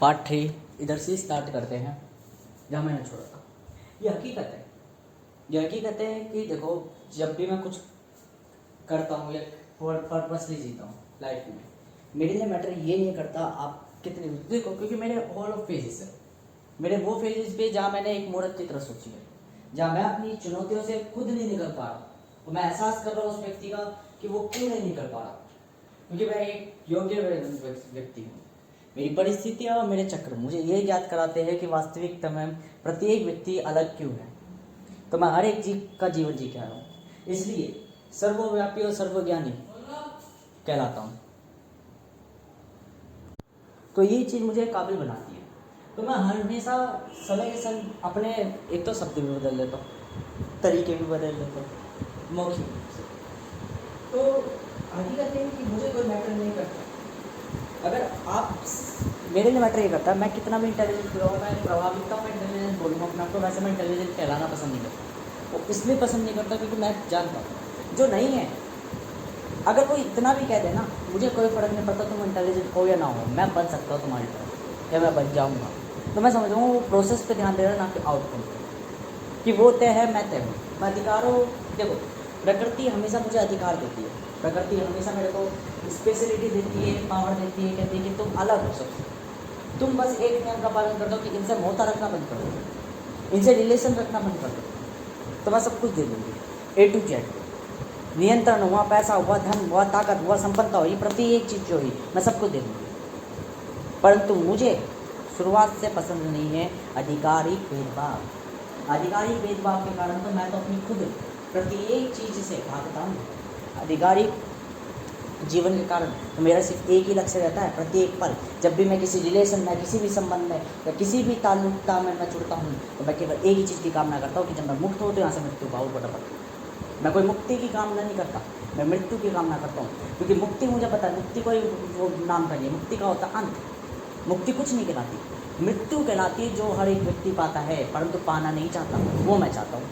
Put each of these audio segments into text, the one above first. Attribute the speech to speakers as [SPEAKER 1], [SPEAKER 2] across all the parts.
[SPEAKER 1] Part 3 इधर से start करते हैं जहाँ मैंने छोड़ा था। ये हकीकत है कि देखो, जब भी मैं कुछ करता हूँ या पर्पसली जीता हूँ लाइफ में, मेरे लिए मैटर ये नहीं करता आप कितने देखो, क्योंकि मेरे ऑल ऑफ फेजेस है। मेरे वो फेजेस पे जहाँ मैंने एक मूर्त की तरह सोची है, जहाँ मैं अपनी चुनौतियों से खुद नहीं निकल पा रहा, तो मैं एहसास कर रहा हूँ उस व्यक्ति का कि वो क्यों नहीं निकल पा रहा, क्योंकि मैं एक योग्य व्यक्ति हूँ। मेरी परिस्थितियाँ और मेरे चक्र मुझे ये याद कराते हैं कि वास्तविकता में प्रत्येक व्यक्ति अलग क्यों है। तो मैं हर एक जीव का जीवन जी के आ रहा हूँ, इसलिए सर्वव्यापी और सर्वज्ञानी कहलाता हूँ। तो ये चीज़ मुझे काबिल बनाती है। तो मैं हमेशा समय के संग अपने एक तो शब्द भी बदल लेता हूँ, तरीके भी बदल लेता हूँ, मौखिक रूप से। तो हकीकत है कि मुझे कोई मैटर नहीं करता। अगर आप मेरे लिए मैटर ये करता है, मैं कितना भी इंटेलिजेंट हुआ, मैं प्रभाविकता में इंटेलिजेंट बोलूँगा अपने आप को, वैसे मैं इंटेलिजेंट कहलाना पसंद नहीं करता। वो इसलिए पसंद नहीं करता क्योंकि मैं जानता हूँ जो नहीं है, अगर कोई इतना भी कह दे ना, मुझे कोई फ़र्क नहीं पड़ता तुम इंटेलिजेंट हो या ना हो, मैं बन सकता हूँ तुम्हारी तरह, या मैं बन जाऊँगा। तो मैं समझ रहा हूँ वो प्रोसेस पे ध्यान दे रहा है, ना कि आउटकम पे, कि वो तय है मैं तय हूँ। मैं अधिकारों, देखो प्रकृति हमेशा मुझे अधिकार देती है, प्रकृति हमेशा मेरे को स्पेशलिटी देती है, पावर देती है, कहती है कि तुम अलग हो सबसे। तुम बस एक नियम का पालन कर दो कि इनसे मोहता रखना बंद कर दो, इनसे रिलेशन रखना बंद कर दो, तो मैं सब कुछ दे दूँगी A to Z। नियंत्रण हुआ, पैसा हुआ, धन हुआ, ताकत हुआ, संपन्नता हुई, प्रत्येक चीज़ जो हुई मैं सबको दे दूँगी। परंतु मुझे शुरुआत से पसंद नहीं है आधिकारिक भेदभाव। आधिकारिक भेदभाव के कारण तो मैं तो अपनी खुद प्रत्येक चीज़ से भागता हूँ। आधिकारिक जीवन के कारण तो मेरा सिर्फ एक ही लक्ष्य रहता है, प्रत्येक पल जब भी मैं किसी रिलेशन में, किसी भी संबंध में या किसी भी ताल्लुकता में मैं जुड़ता हूँ, तो मैं केवल एक ही चीज़ की कामना करता हूँ कि जब मैं मुक्त हो तो यहाँ से मृत्यु पाऊँ फटाफट। मैं कोई मुक्ति की कामना नहीं करता, मैं मृत्यु की कामना करता हूँ, क्योंकि मुक्ति मुझे पता है, मुक्ति कोई वो नाम का नहीं है, मुक्ति का होता अंत। मुक्ति कुछ नहीं कहलाती, मृत्यु कहलाती है, जो हर एक व्यक्ति पाता है परंतु पाना नहीं चाहता, वो मैं चाहता हूँ।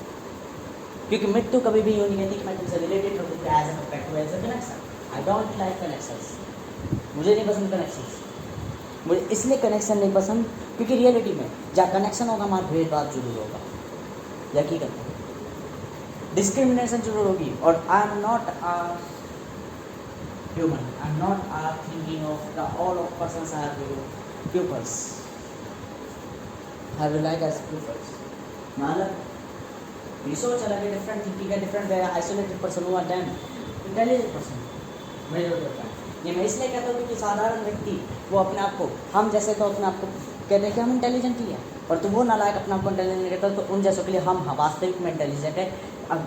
[SPEAKER 1] क्योंकि मृत्यु कभी भी यूँ नहीं कहती कि मैं तुमसे रिलेटेड हूँ, as an affect as a connection. I don't like connections, मुझे नहीं पसंद कनेक्शंस। मुझे इसलिए कनेक्शन नहीं पसंद क्योंकि रियलिटी में जहाँ कनेक्शन होगा वहाँ भेदभाव जरूर होगा, हकीकत है, डिस्क्रिमिनेशन जरूर होगी। और I am not human, I am not thinking of the all of persons I have pupils. I will like as pupils. मतलब रिसोर्च अलग है, डिफरेंट थिंकिंग है, डिफरेंट है, आइसोलेटेड पर्सन हुआ डैम इंटेलिजेंट पर्सन मेरे जो होता है। ये मैं इसलिए कहता हूँ कि साधारण व्यक्ति वो अपने आप को, हम जैसे तो अपने आप को कहते हैं कि हम इंटेलिजेंट ही हैं, और तो वो नालायक अपने आप को इंटेलिजेंट नहीं कहता, तो उन जैसों के लिए हम वास्तविक में इंटेलिजेंट है। अब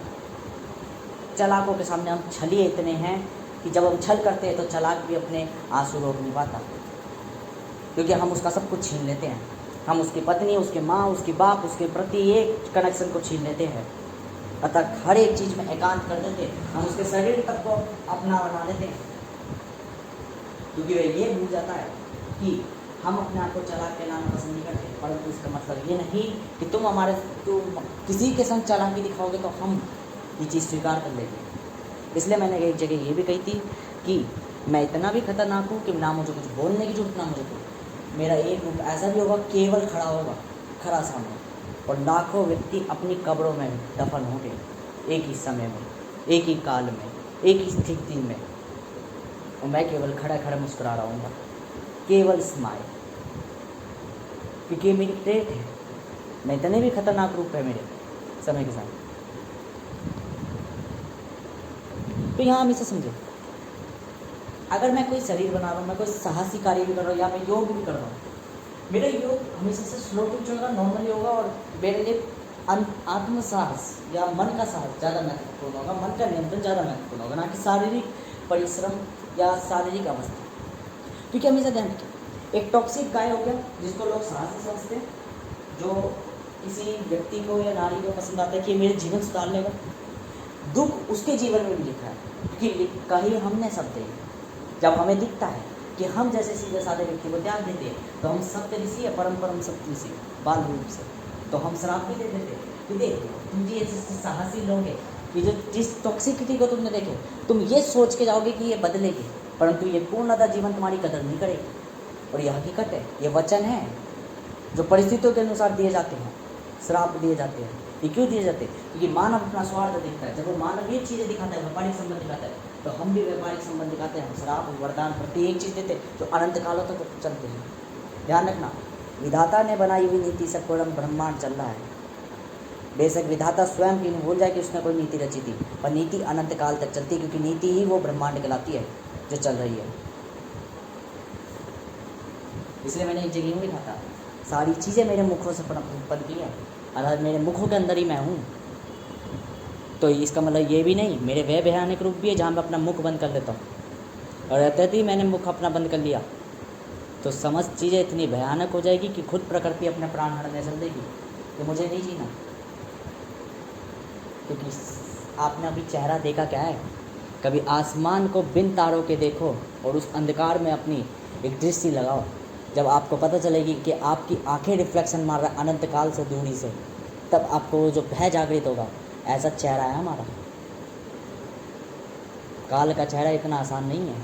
[SPEAKER 1] चालाकों के सामने हम छलिए इतने हैं कि जब हम छल करते हैं तो चालाक भी अपने आंसू रोक नहीं पाता, क्योंकि हम उसका सब कुछ छीन लेते हैं। हम उसकी पत्नी, उसके माँ, उसकी बाप, उसके प्रति एक कनेक्शन को छीन लेते हैं, अतः हर एक चीज़ में एकांत कर देते हैं। हम उसके शरीर तक को अपना बना लेते हैं, क्योंकि वह ये भूल जाता है कि हम अपने आप को चालाक कहलाना पसंद नहीं करते। परंतु इसका मतलब ये नहीं कि तुम किसी के संग चालाकी दिखाओगे तो हम ये चीज़ स्वीकार कर लेंगे। इसलिए मैंने एक जगह ये भी कही थी कि मैं इतना भी खतरनाक हूँ कि ना मुझे कुछ बोलने की जरूरत, ना मुझे कुछ, मेरा एक रूप ऐसा भी होगा केवल खड़ा होगा, खड़ा सामने, और लाखों व्यक्ति अपनी कब्रों में दफन होंगे एक ही समय में, एक ही काल में, एक ही स्थिति में, और मैं केवल खड़ा खड़ा मुस्कुरा रहा हूँ, केवल स्माइल, क्योंकि मेरी ट्रेट है। मैं इतने भी खतरनाक रूप है मेरे समय के साथ। तो यहाँ हमेशा समझो, अगर मैं कोई शरीर बना रहा हूँ, मैं कोई साहसी कार्य भी कर रहा हूँ, या मैं योग भी कर रहा हूँ, मेरा योग हमेशा से स्लो टू चलेगा, नॉर्मली होगा, और मेरे लिए आत्मसाहस या मन का साहस ज़्यादा महत्वपूर्ण होगा, मन का नियंत्रण ज़्यादा महत्वपूर्ण होगा, ना कि शारीरिक परिश्रम या शारीरिक अवस्था। क्योंकि हमेशा ध्यान रखिए, एक टॉक्सिक गाय हो गया जिसको लोग साहसी समझते हैं, जो किसी व्यक्ति को या नारी को पसंद आता है कि मेरे जीवन सुधार लेगा, दुख उसके जीवन में भी लिखा है, क्योंकि कहीं हमने शब्द है, जब हमें दिखता है कि हम जैसे सीधे साधे व्यक्ति को त्याग देते हैं, तो हम सत्य ऋषि है, परम सत्य ऋषि बाल रूप से, तो हम श्राप भी दे देते कि देख तुम जी ऐसे साहसी लोग हैं कि जो जिस टॉक्सिसिटी को तुमने देखे, तुम ये सोच के जाओगे कि ये बदलेगी, परंतु ये पूर्णतः जीवन तुम्हारी कदर नहीं करेगी। और ये हकीकत है, ये वचन है जो परिस्थितियों के अनुसार दिए जाते हैं, श्राप दिए जाते हैं। ये क्यों दिए जाते हैं? क्योंकि मानव अपना स्वार्थ देखता है। जब वो मानव ये चीज़ें दिखाता है, व्यापारिक संबंध दिखाता है, तो हम भी व्यापारिक संबंध दिखाते हैं। हम श्राप, वरदान, प्रत्येक चीज़ देते हैं जो अनंत कालों तक चलते हैं। ध्यान रखना, विधाता ने बनाई हुई नीति से पूर्ण ब्रह्मांड चल रहा है। बेशक विधाता स्वयं की नहीं भूल जाए कि उसने कोई नीति रची थी, पर नीति अनंत काल तक चलती है, क्योंकि नीति ही वो ब्रह्मांड कहलाती है जो चल रही है। इसलिए मैंने एक जगह यूँ लिखा था, सारी चीज़ें मेरे मुखों से बनती है, अर्थात मेरे मुखों के अंदर ही मैं हूँ। तो इसका मतलब ये भी नहीं, मेरे वह भयानक रूप भी है जहाँ मैं अपना मुख बंद कर लेता हूँ, और रहते ही मैंने मुख अपना बंद कर लिया तो समस्त चीज़ें इतनी भयानक हो जाएगी कि खुद प्रकृति अपने प्राण हड़ने चल देगी कि मुझे नहीं जीना। क्योंकि आपने अभी चेहरा देखा क्या है? कभी आसमान को बिन तारों के देखो और उस अंधकार में अपनी एक दृष्टि लगाओ, जब आपको पता चलेगी कि आपकी आंखें रिफ्लेक्शन मार रहा है अनंत काल से दूरी से, तब आपको जो भय जागृत होगा। ऐसा चेहरा है हमारा। काल का चेहरा इतना आसान नहीं है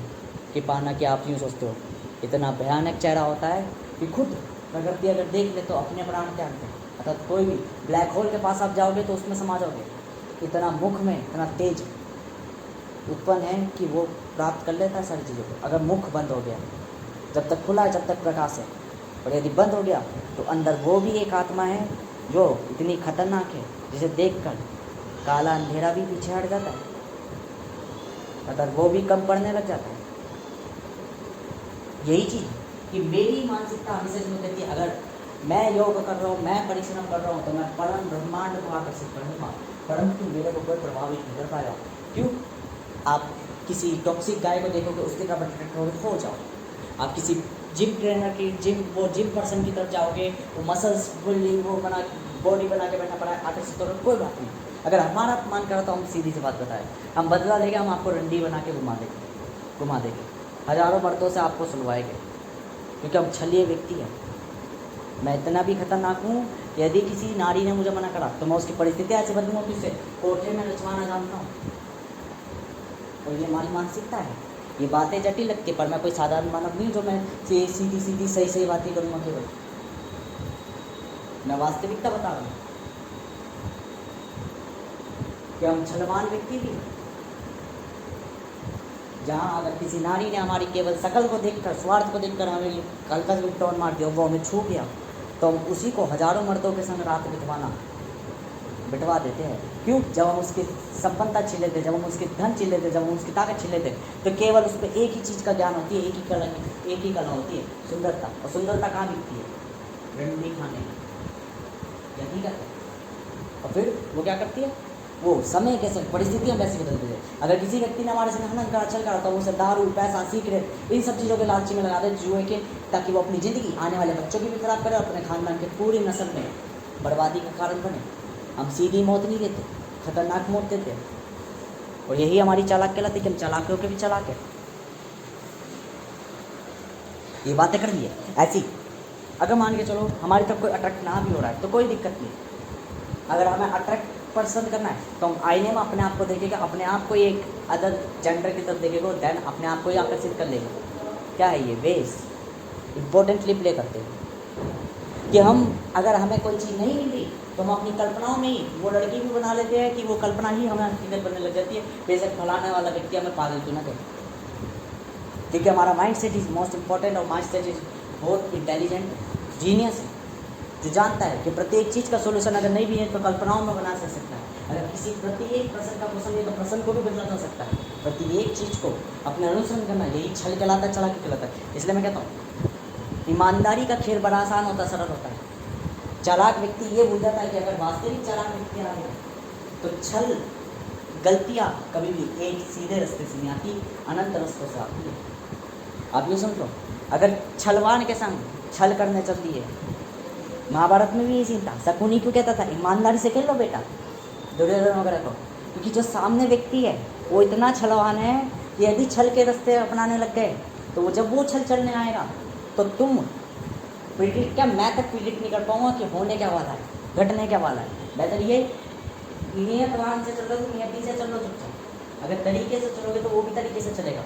[SPEAKER 1] कि पाना कि आप यूँ सोचते हो। इतना भयानक चेहरा होता है कि खुद प्रकृति अगर देख ले तो अपने प्राण त्याग दे। अर्थात कोई भी ब्लैक होल के पास आप जाओगे तो उसमें समा जाओगे। इतना मुख में इतना तेज उत्पन्न है कि वो प्राप्त कर लेता है सारी चीज़ों को। अगर मुख बंद हो गया, जब तक खुला है जब तक प्रकाश है, और यदि बंद हो गया तो अंदर वो भी एक आत्मा है जो इतनी खतरनाक है जिसे देखकर काला अंधेरा भी पीछे हट जाता है, अर्थात वो भी कम पड़ने लग जाता है। यही चीज़ कि मेरी मानसिकता हमेशा जो कहती है, अगर मैं योग कर रहा हूँ, मैं परिश्रम कर रहा हूँ, तो मैं परम ब्रह्मांड को आकर्षित करूँगा, परंतु मेरे को कोई प्रभावित नहीं कर पाएगा। क्यों? आप किसी टॉक्सिक गाय को देखोगे, उसके तरफ अट्रैक्ट हो जाओ। आप किसी जिम ट्रेनर की जिम पर्सन की तरफ जाओगे, वो मसल्स बिल्डिंग वो बना बॉडी बना के बैठा पड़ा है, आकर्षित करो, कोई बात नहीं। अगर हमारा अपमान करा तो हम सीधी सी बात बताएं, हम बदला लेंगे, हम आपको रंडी बना के घुमा देंगे, हज़ारों मर्दों से आपको सुलवाएंगे, क्योंकि हम छलिए व्यक्ति हैं। मैं इतना भी खतरनाक हूँ, यदि किसी नारी ने मुझे मना करा तो मैं उसकी परिस्थिति ऐसे बदलूँगा कि उसे कोठे में रचवाना जानता हूँ। और ये हमारी मानसिकता है। ये बातें जटिल लगती है, पर मैं कोई साधारण मानव नहीं जो मैं सीधी सही बातें करूँगा केवल। मैं वास्तविकता बता रहा हूँ कि हम छलवान व्यक्ति भी, जहाँ अगर किसी नारी ने हमारी केवल शकल को देखकर, स्वार्थ को देखकर हमें हल्का सा टॉन मार दिया, वो हमें छू गया, तो हम उसी को हजारों मर्दों के संग रात बिठवा देते हैं। क्यों? जब हम उसकी संपन्नता छीन लेते, जब हम उसके धन छीन लेते, जब हम उसकी ताकत छीन लेते, तो केवल उस पर एक ही चीज़ का ज्ञान होती है, एक ही कला होती है, सुंदरता। और सुंदरता कहाँ दिखती है? रंडी खाने में। यही करते हैं। और फिर वो क्या करती है? वो समय के संग परिस्थितियाँ वैसी बदलती है। अगर किसी व्यक्ति ने हमारे संग हनन करा, छल करा, तो उसे दारू, पैसा, सिगरेट, इन सब चीज़ों के लालची में लगा दे, जुए के, ताकि वो अपनी ज़िंदगी, आने वाले बच्चों की भी खराब करे और अपने खानदान के पूरी नस्ल में बर्बादी का कारण बने। हम सीधी मौत नहीं देते, खतरनाक मौत देते हैं। और यही हमारी चालाक कहलाती है कि हम चालाकियों के भी चालाक है। ये बातें कर दी है ऐसी। अगर मान के चलो हमारी तरफ कोई अट्रैक्ट ना भी हो रहा है तो कोई दिक्कत नहीं। अगर हमें अट्रैक्ट पसंद करना है तो हम आईने में अपने आप को देखेगा, अपने आप को एक अदर जेंडर की तरफ देखेगा, देन अपने आप को ही आकर्षित कर लेगा। क्या है ये? बेस इम्पोर्टेंटली प्ले करते हैं कि हम अगर हमें कोई चीज़ नहीं मिल रही तो हम अपनी कल्पनाओं में ही वो लड़की भी बना लेते हैं कि वो कल्पना ही हमें हकीकत बनने लग जाती है। बेशक फलाने वाला व्यक्ति हमें पागल क्यों ना करे, क्योंकि हमारा mind set is most important. और माइंड सेट इज़ बहुत इंटेलिजेंट जीनियस है, जो जानता है कि प्रत्येक चीज़ का सोल्यूशन अगर नहीं भी है तो कल्पनाओं में बना सकता है। अगर किसी प्रत्येक प्रश्न का क्वेश्चन है तो प्रश्न को भी बदला जा सकता है। प्रत्येक चीज़ को अपने अनुसरण करना, यही छल कहलाता है, चालाकी कहलाता है। इसलिए मैं कहता हूँ ईमानदारी का खेल बड़ा आसान होता है, सरल होता है। चालाक व्यक्ति ये भूल जाता है कि अगर वास्तविक चालाक व्यक्ति आ गया तो छल गलतियाँ कभी भी एक सीधे रास्ते से नहीं आती, अनंत रास्तों से आती है। आप ये समझ लो, अगर छलवान के संग छल करने चल दिए, महाभारत में भी ये सीन था। शकुनी क्यों कहता था ईमानदारी से खेल लो बेटा, दुर्योधन वगैरह को? क्योंकि जो सामने व्यक्ति है वो इतना छलवान है कि यदि छल के रास्ते अपनाने लग गए तो वो जब वो छल चलने आएगा तो तुम प्रिडिक्ट क्या, मैं तक प्रिडिक्ट नहीं कर पाऊंगा कि होने क्या वाला है, घटने क्या वाला है। बेहतर ये नियतवान से चलो, नियति से चलो चुपचाप। अगर तरीके से चलोगे तो वो भी तरीके से चलेगा।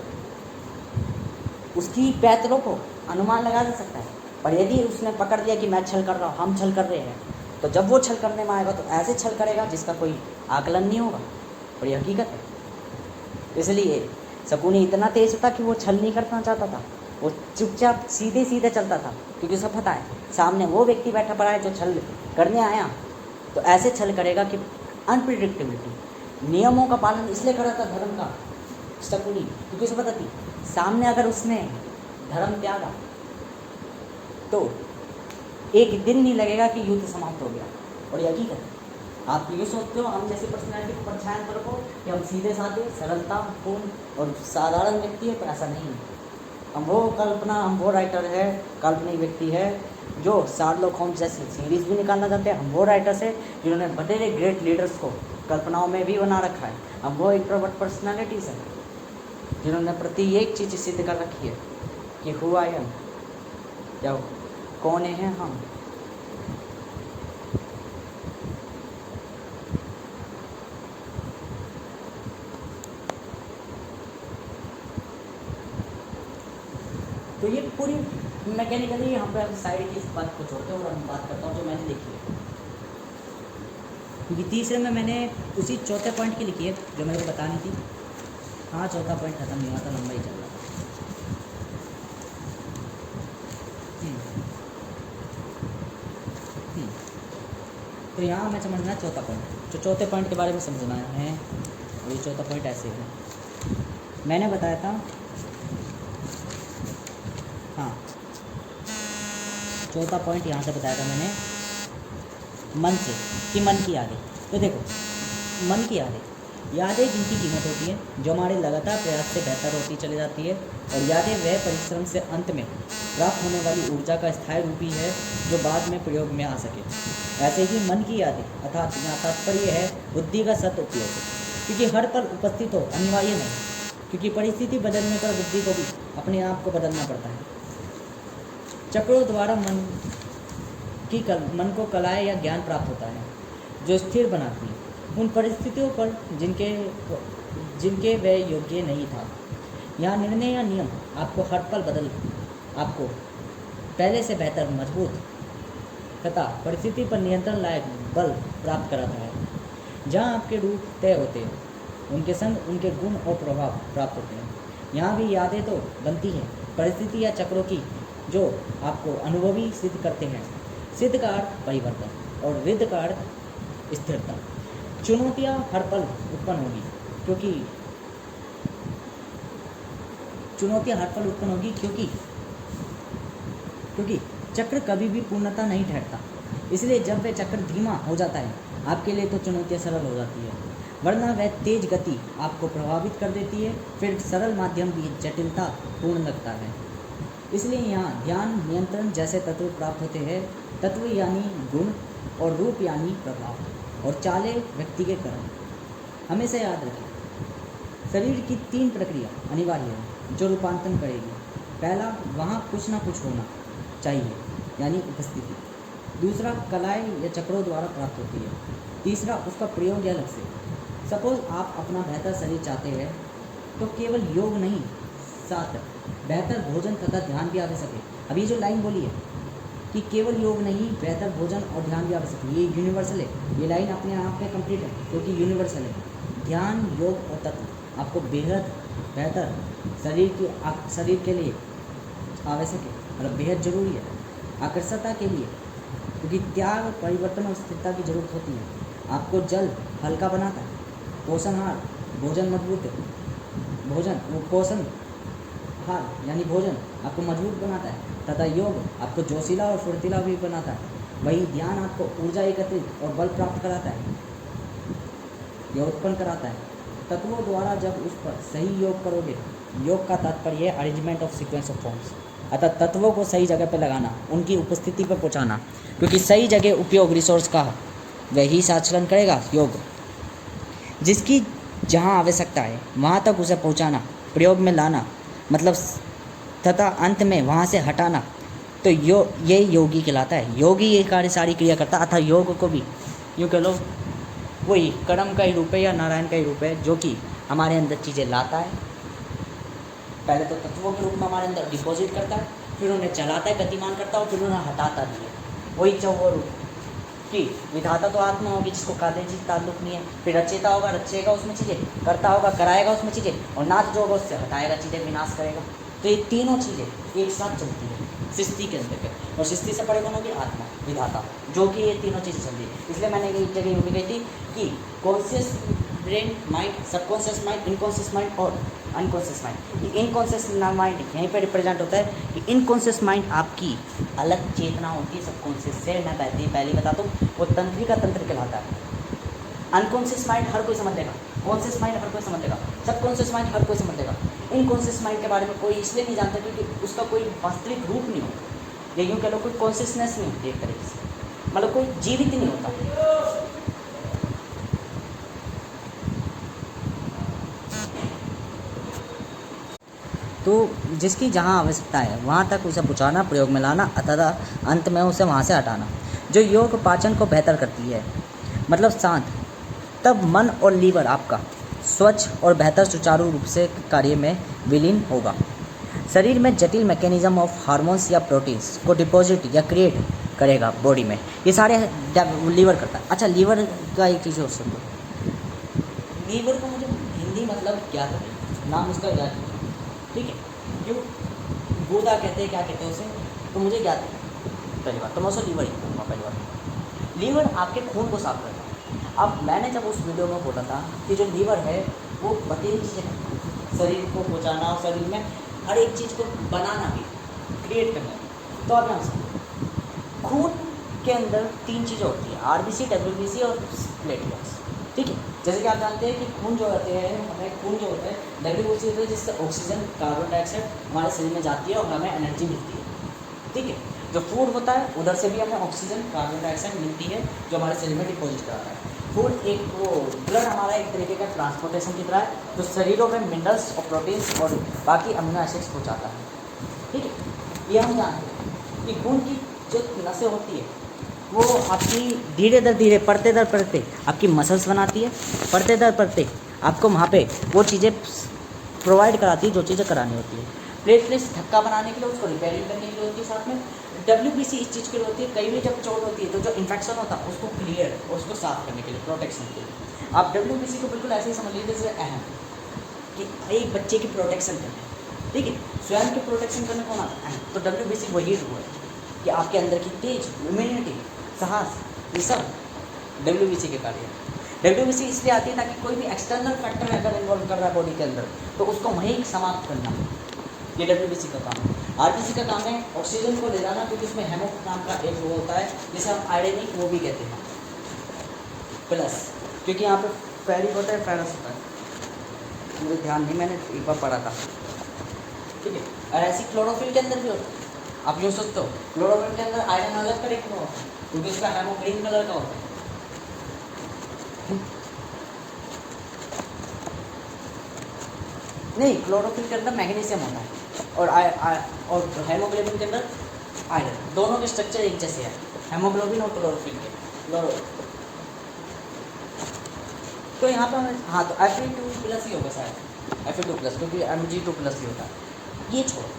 [SPEAKER 1] उसकी पैतरों को अनुमान लगा दे सकता है। पर यदि उसने पकड़ लिया कि मैं छल कर रहा हूँ, हम छल कर रहे हैं, तो जब वो छल करने में आएगा तो ऐसे छल करेगा जिसका कोई आकलन नहीं होगा। और ये हकीकत है। इसलिए शकुनी इतना तेज था कि वो छल नहीं करना चाहता था, वो चुपचाप सीधे सीधे चलता था, क्योंकि उसे पता है सामने वो व्यक्ति बैठा पड़ा है जो छल करने आया, तो ऐसे छल करेगा कि अनप्रिडिक्टेबिलिटी। नियमों का पालन इसलिए कर रहा था धर्म का शकुनी, क्योंकि उसे पता थी सामने अगर उसने धर्म त्यागा तो एक दिन नहीं लगेगा कि युद्ध समाप्त हो गया। और यही है, आप ये सोचते हो हम जैसी पर्सनैलिटी को परछाया कर को कि हम सीधे साधे सरलता पूर्ण और साधारण व्यक्ति है, पर ऐसा नहीं है। हम वो राइटर है, काल्पनिक व्यक्ति है जो शार्लॉक होम्स जैसी सीरीज़ भी निकालना चाहते हैं। हम वो राइटर्स है जिन्होंने बड़े ग्रेट लीडर्स को कल्पनाओं में भी बना रखा है। हम वो इंट्रोवर्ट पर्सनालिटीज़ हैं जिन्होंने प्रति एक चीज़ सिद्ध कर रखी है कि हु आई एम, या कौन है हम। तो ये पूरी मैकेनिकली यहाँ पे साइड की इस बात को छोड़ते हैं और हम बात करता हूँ जो मैंने लिखी है, क्योंकि तीसरे में मैंने उसी चौथे पॉइंट की लिखी है जो मेरे को बतानी थी। हाँ, चौथा पॉइंट खत्म नहीं हुआ था, लंबा ही चल रहा था। तो यहाँ मैं समझना चौथा पॉइंट, जो चौथे पॉइंट के बारे में समझना है। और ये चौथा पॉइंट ऐसे है, मैंने बताया था। हाँ, चौथा पॉइंट यहाँ से बताया था मैंने मन से, कि मन की यादें। तो देखो, मन की यादें जिनकी कीमत होती है, जो हमारे लगातार प्रयास से बेहतर होती चली जाती है। और यादें वह परिश्रम से अंत में प्राप्त होने वाली ऊर्जा का स्थायी रूपी है जो बाद में प्रयोग में आ सके। ऐसे ही मन की यादें अर्थात यहाँ तात्पर्य है बुद्धि का सदुपयोग, क्योंकि हर पल उपस्थित हो अनिवार्य नहीं, क्योंकि परिस्थिति बदलने पर बुद्धि को भी अपने आप को बदलना पड़ता है। चक्रों द्वारा मन को कलाएँ या ज्ञान प्राप्त होता है जो स्थिर बनाती है उन परिस्थितियों पर जिनके वह योग्य नहीं था। यहाँ निर्णय या नियम आपको हर पल आपको पहले से बेहतर, मजबूत तथा परिस्थिति पर नियंत्रण लायक बल प्राप्त कराता है। जहाँ आपके रूप तय होते हैं, उनके संग उनके गुण और प्रभाव प्राप्त होते हैं। यहाँ भी यादें तो बनती हैं परिस्थिति या चक्रों की, जो आपको अनुभवी सिद्ध करते हैं। सिद्ध का अर्थ परिवर्तन और रिद्ध का अर्थ स्थिरता। चुनौतियाँ हर पल उत्पन्न होगी, क्योंकि चक्र कभी भी पूर्णता नहीं ठहरता। इसलिए जब वह चक्र धीमा हो जाता है, आपके लिए तो चुनौतियाँ सरल हो जाती है, वरना वह तेज गति आपको प्रभावित कर देती है। फिर सरल माध्यम भी जटिलता पूर्ण लगता है। इसलिए यहाँ ध्यान नियंत्रण जैसे तत्व प्राप्त होते हैं। तत्व यानी गुण और रूप यानी प्रभाव और चाले व्यक्ति के कर्म। हमेशा याद रखें, शरीर की 3 प्रक्रिया अनिवार्य है जो रूपांतरण करेगी। पहला, वहाँ कुछ ना कुछ होना चाहिए यानी उपस्थिति। दूसरा, कलाएँ या चक्रों द्वारा प्राप्त होती है। तीसरा, उसका प्रयोग या लक्ष्य। सपोज आप अपना बेहतर शरीर चाहते हैं तो केवल योग नहीं, साथ बेहतर भोजन तथा ध्यान भी आवश्यक है। अभी जो लाइन बोली है कि केवल योग नहीं, बेहतर भोजन और ध्यान भी आवश्यक है, ये यूनिवर्सल है। ये लाइन अपने आप में कंप्लीट है क्योंकि यूनिवर्सल है। ध्यान, योग और तत्व आपको बेहद बेहतर शरीर के लिए आवश्यक है, मतलब बेहद ज़रूरी है। आकर्षकता के लिए, क्योंकि त्याग, परिवर्तन और स्थिरता की जरूरत होती है। आपको जल हल्का बनाता है, पोषणहार भोजन मजबूत है, पोषणहार यानी भोजन आपको मजबूत बनाता है, तथा योग आपको जोशीला और फुर्तीला भी बनाता है। वही ध्यान आपको ऊर्जा एकत्रित और बल प्राप्त कराता है, यह उत्पन्न कराता है। तत्वों द्वारा जब उस पर सही योग करोगे, योग का तात्पर्य है arrangement of sequence of forms, अतः तत्वों को सही जगह पर लगाना, उनकी उपस्थिति पर पहुंचाना, क्योंकि सही जगह उपयोग रिसोर्स का वही आचरण करेगा योग। जिसकी जहाँ आवश्यकता है वहाँ तक उसे पहुँचाना, प्रयोग में लाना, मतलब तथा अंत में वहाँ से हटाना, तो ये योगी कहलाता है। योगी ये कार्य सारी क्रिया करता है, अतः योग को भी यूँ कह लो वही कर्म का ही रूप है या नारायण का ही रूप है, जो कि हमारे अंदर चीज़ें लाता है। पहले तो तत्वों के रूप में हमारे अंदर डिपॉजिट करता है, फिर उन्हें चलाता है, गतिमान करता है, और फिर उन्हें हटाता भी है। वही चौवर कि विधाता तो आत्मा होगी जिसको कादे चीज ताल्लुक नहीं है, फिर रचेता होगा, रचेगा उसमें चीज़ें, करता होगा, कराएगा उसमें चीज़ें, और नाथ जो होगा उससे हटाएगा चीज़ें, विनाश करेगा। तो ये तीनों चीज़ें एक साथ चलती है सृष्टि के अंतर्गत, और सृष्टि से परे कौन होगी? आत्मा, विधाता, जो कि ये तीनों चीज़ें चल रही है। इसलिए मैंने एक जगह यूँ भी कही थी कि conscious brain mind, subconscious mind, unconscious mind और अनकॉन्शियस माइंड। इनकॉन्शियस माइंड यहीं पर रिप्रेजेंट होता है कि इनकॉन्शियस माइंड आपकी अलग चेतना होती है सबकॉन्शियस से। मैं पहले बता दूँ, वो तंत्री का तंत्र कहलाता है। अनकॉन्शियस माइंड हर कोई समझ लेगा, कॉन्शियस माइंड हर कोई समझ लेगा, सबकॉन्शियस माइंड हर कोई समझ लेगा। इनकॉन्शियस माइंड के बारे में कोई इसलिए नहीं जानता क्योंकि उसका कोई वास्तविक रूप नहीं होता, या यूँ कह लो कोई कॉन्शियसनेस नहीं होती एक तरीके से, मतलब कोई जीवित नहीं होता। तो जिसकी जहाँ आवश्यकता है वहाँ तक उसे पहुँचाना, प्रयोग में लाना, अतः अंत में उसे वहाँ से हटाना। जो योग पाचन को बेहतर करती है, मतलब शांत, तब मन और लीवर आपका स्वच्छ और बेहतर सुचारू रूप से कार्य में विलीन होगा। शरीर में जटिल मैकेनिज्म ऑफ हार्मोन्स या प्रोटीन्स को डिपॉजिट या क्रिएट करेगा बॉडी में, ये सारे लीवर करता है। अच्छा, लीवर का एक चीज़ और सुन लो, लीवर को मुझे हिंदी मतलब ज्ञात है, नाम उसका ज्ञात है, ठीक है, क्यों गोदा कहते हैं, क्या कहते हैं उसे, तो मुझे ज्ञात है। पहली बार तो मैं उसे लीवर ही कहूँगा। पहली बार लीवर आपके खून को साफ करता है। अब मैंने जब उस वीडियो में बोला था कि जो लीवर है वो बतेरी चीज़ें करता है, शरीर को पहुँचाना और शरीर में हर एक चीज़ को बनाना भी, क्रिएट करना। तो आप यहाँ से खून के अंदर 3 चीज़ें होती है, आरबीसी, डब्ल्यूबीसी और प्लेटलेट्स, ठीक है। जैसे कि आप जानते हैं कि खून जो होते हैं, हमें खून जो होता है डब्ल्यूबीसी होता है, जिससे ऑक्सीजन, कार्बन डाइऑक्साइड हमारे शरीर में जाती है और हमें एनर्जी मिलती है, ठीक है। जो फूड होता है उधर से भी हमें ऑक्सीजन, कार्बन डाइऑक्साइड मिलती है जो हमारे शरीर में डिपॉजिट कराता है। फूड एक वो ब्लड हमारा एक तरीके का ट्रांसपोर्टेशन की तरह है, जो शरीरों में मिनरल्स और प्रोटीन्स और बाकी अमीनो एसिड्स पहुँचाता है, ठीक है। ये हम जानते हैं कि खून की जो नसें होती है वो आपकी धीरे दर धीरे, पढ़ते दर पढ़ते आपकी मसल्स बनाती है, पढ़ते दर पढ़ते आपको वहाँ पे वो चीज़ें प्रोवाइड कराती है जो चीज़ें करानी होती है। प्लेटलेट्स धक्का बनाने के लिए, उसको रिपेयरिंग करने के लिए होती है, साथ में डब्ल्यूबीसी इस चीज़ के लिए होती है, कहीं भी जब चोट होती है तो जो इन्फेक्शन होता है उसको क्लियर, उसको साफ करने के लिए, प्रोटेक्शन के लिए। आप डब्ल्यूबीसी को बिल्कुल ऐसे ही समझ लीजिए जैसे अहम कि एक बच्चे की प्रोटेक्शन करना है, ठीक है, स्वयं की प्रोटेक्शन करने कौन आता है? तो डब्ल्यूबीसी वही रूल है कि आपके अंदर की तेज इम्यूनिटी, साहस, ये सब डब्ल्यूबीसी के कार्य है। डब्ल्यूबीसी इसलिए आती है ताकि कोई भी एक्सटर्नल फैक्टर अगर इन्वॉल्व कर रहा है बॉडी के अंदर तो उसको वहीं समाप्त करना, ये डब्ल्यूबीसी का काम है। आरबीसी का काम है ऑक्सीजन को ले जाना, क्योंकि उसमें हेमो नाम का एक वो होता है जिसे हम आयोडीनिक वो भी कहते हैं प्लस, क्योंकि यहाँ पे फेरिक होता है, फेरस होता है, मुझे ध्यान नहीं, मैंने एक बार पढ़ा था, ठीक है। और ऐसी क्लोरोफिल के अंदर भी होता है। आप यूँ सोचते हो क्लोरोफिल के अंदर आयरन अलग करें क्यों होता है? क्योंकि उसका हेमो ग्रीन कलर का होता है। नहीं, क्लोरोफिल के अंदर मैग्नीशियम होता है और हेमोग्लोबिन के अंदर आयरन, दोनों के स्ट्रक्चर एक जैसे है, हेमोग्लोबिन और क्लोरोफिल के। तो यहाँ पर हाँ, तो Fe2+ ही होगा शायद, Fe2+, क्योंकि Mg2+ ही होता है। ये छोड़ो,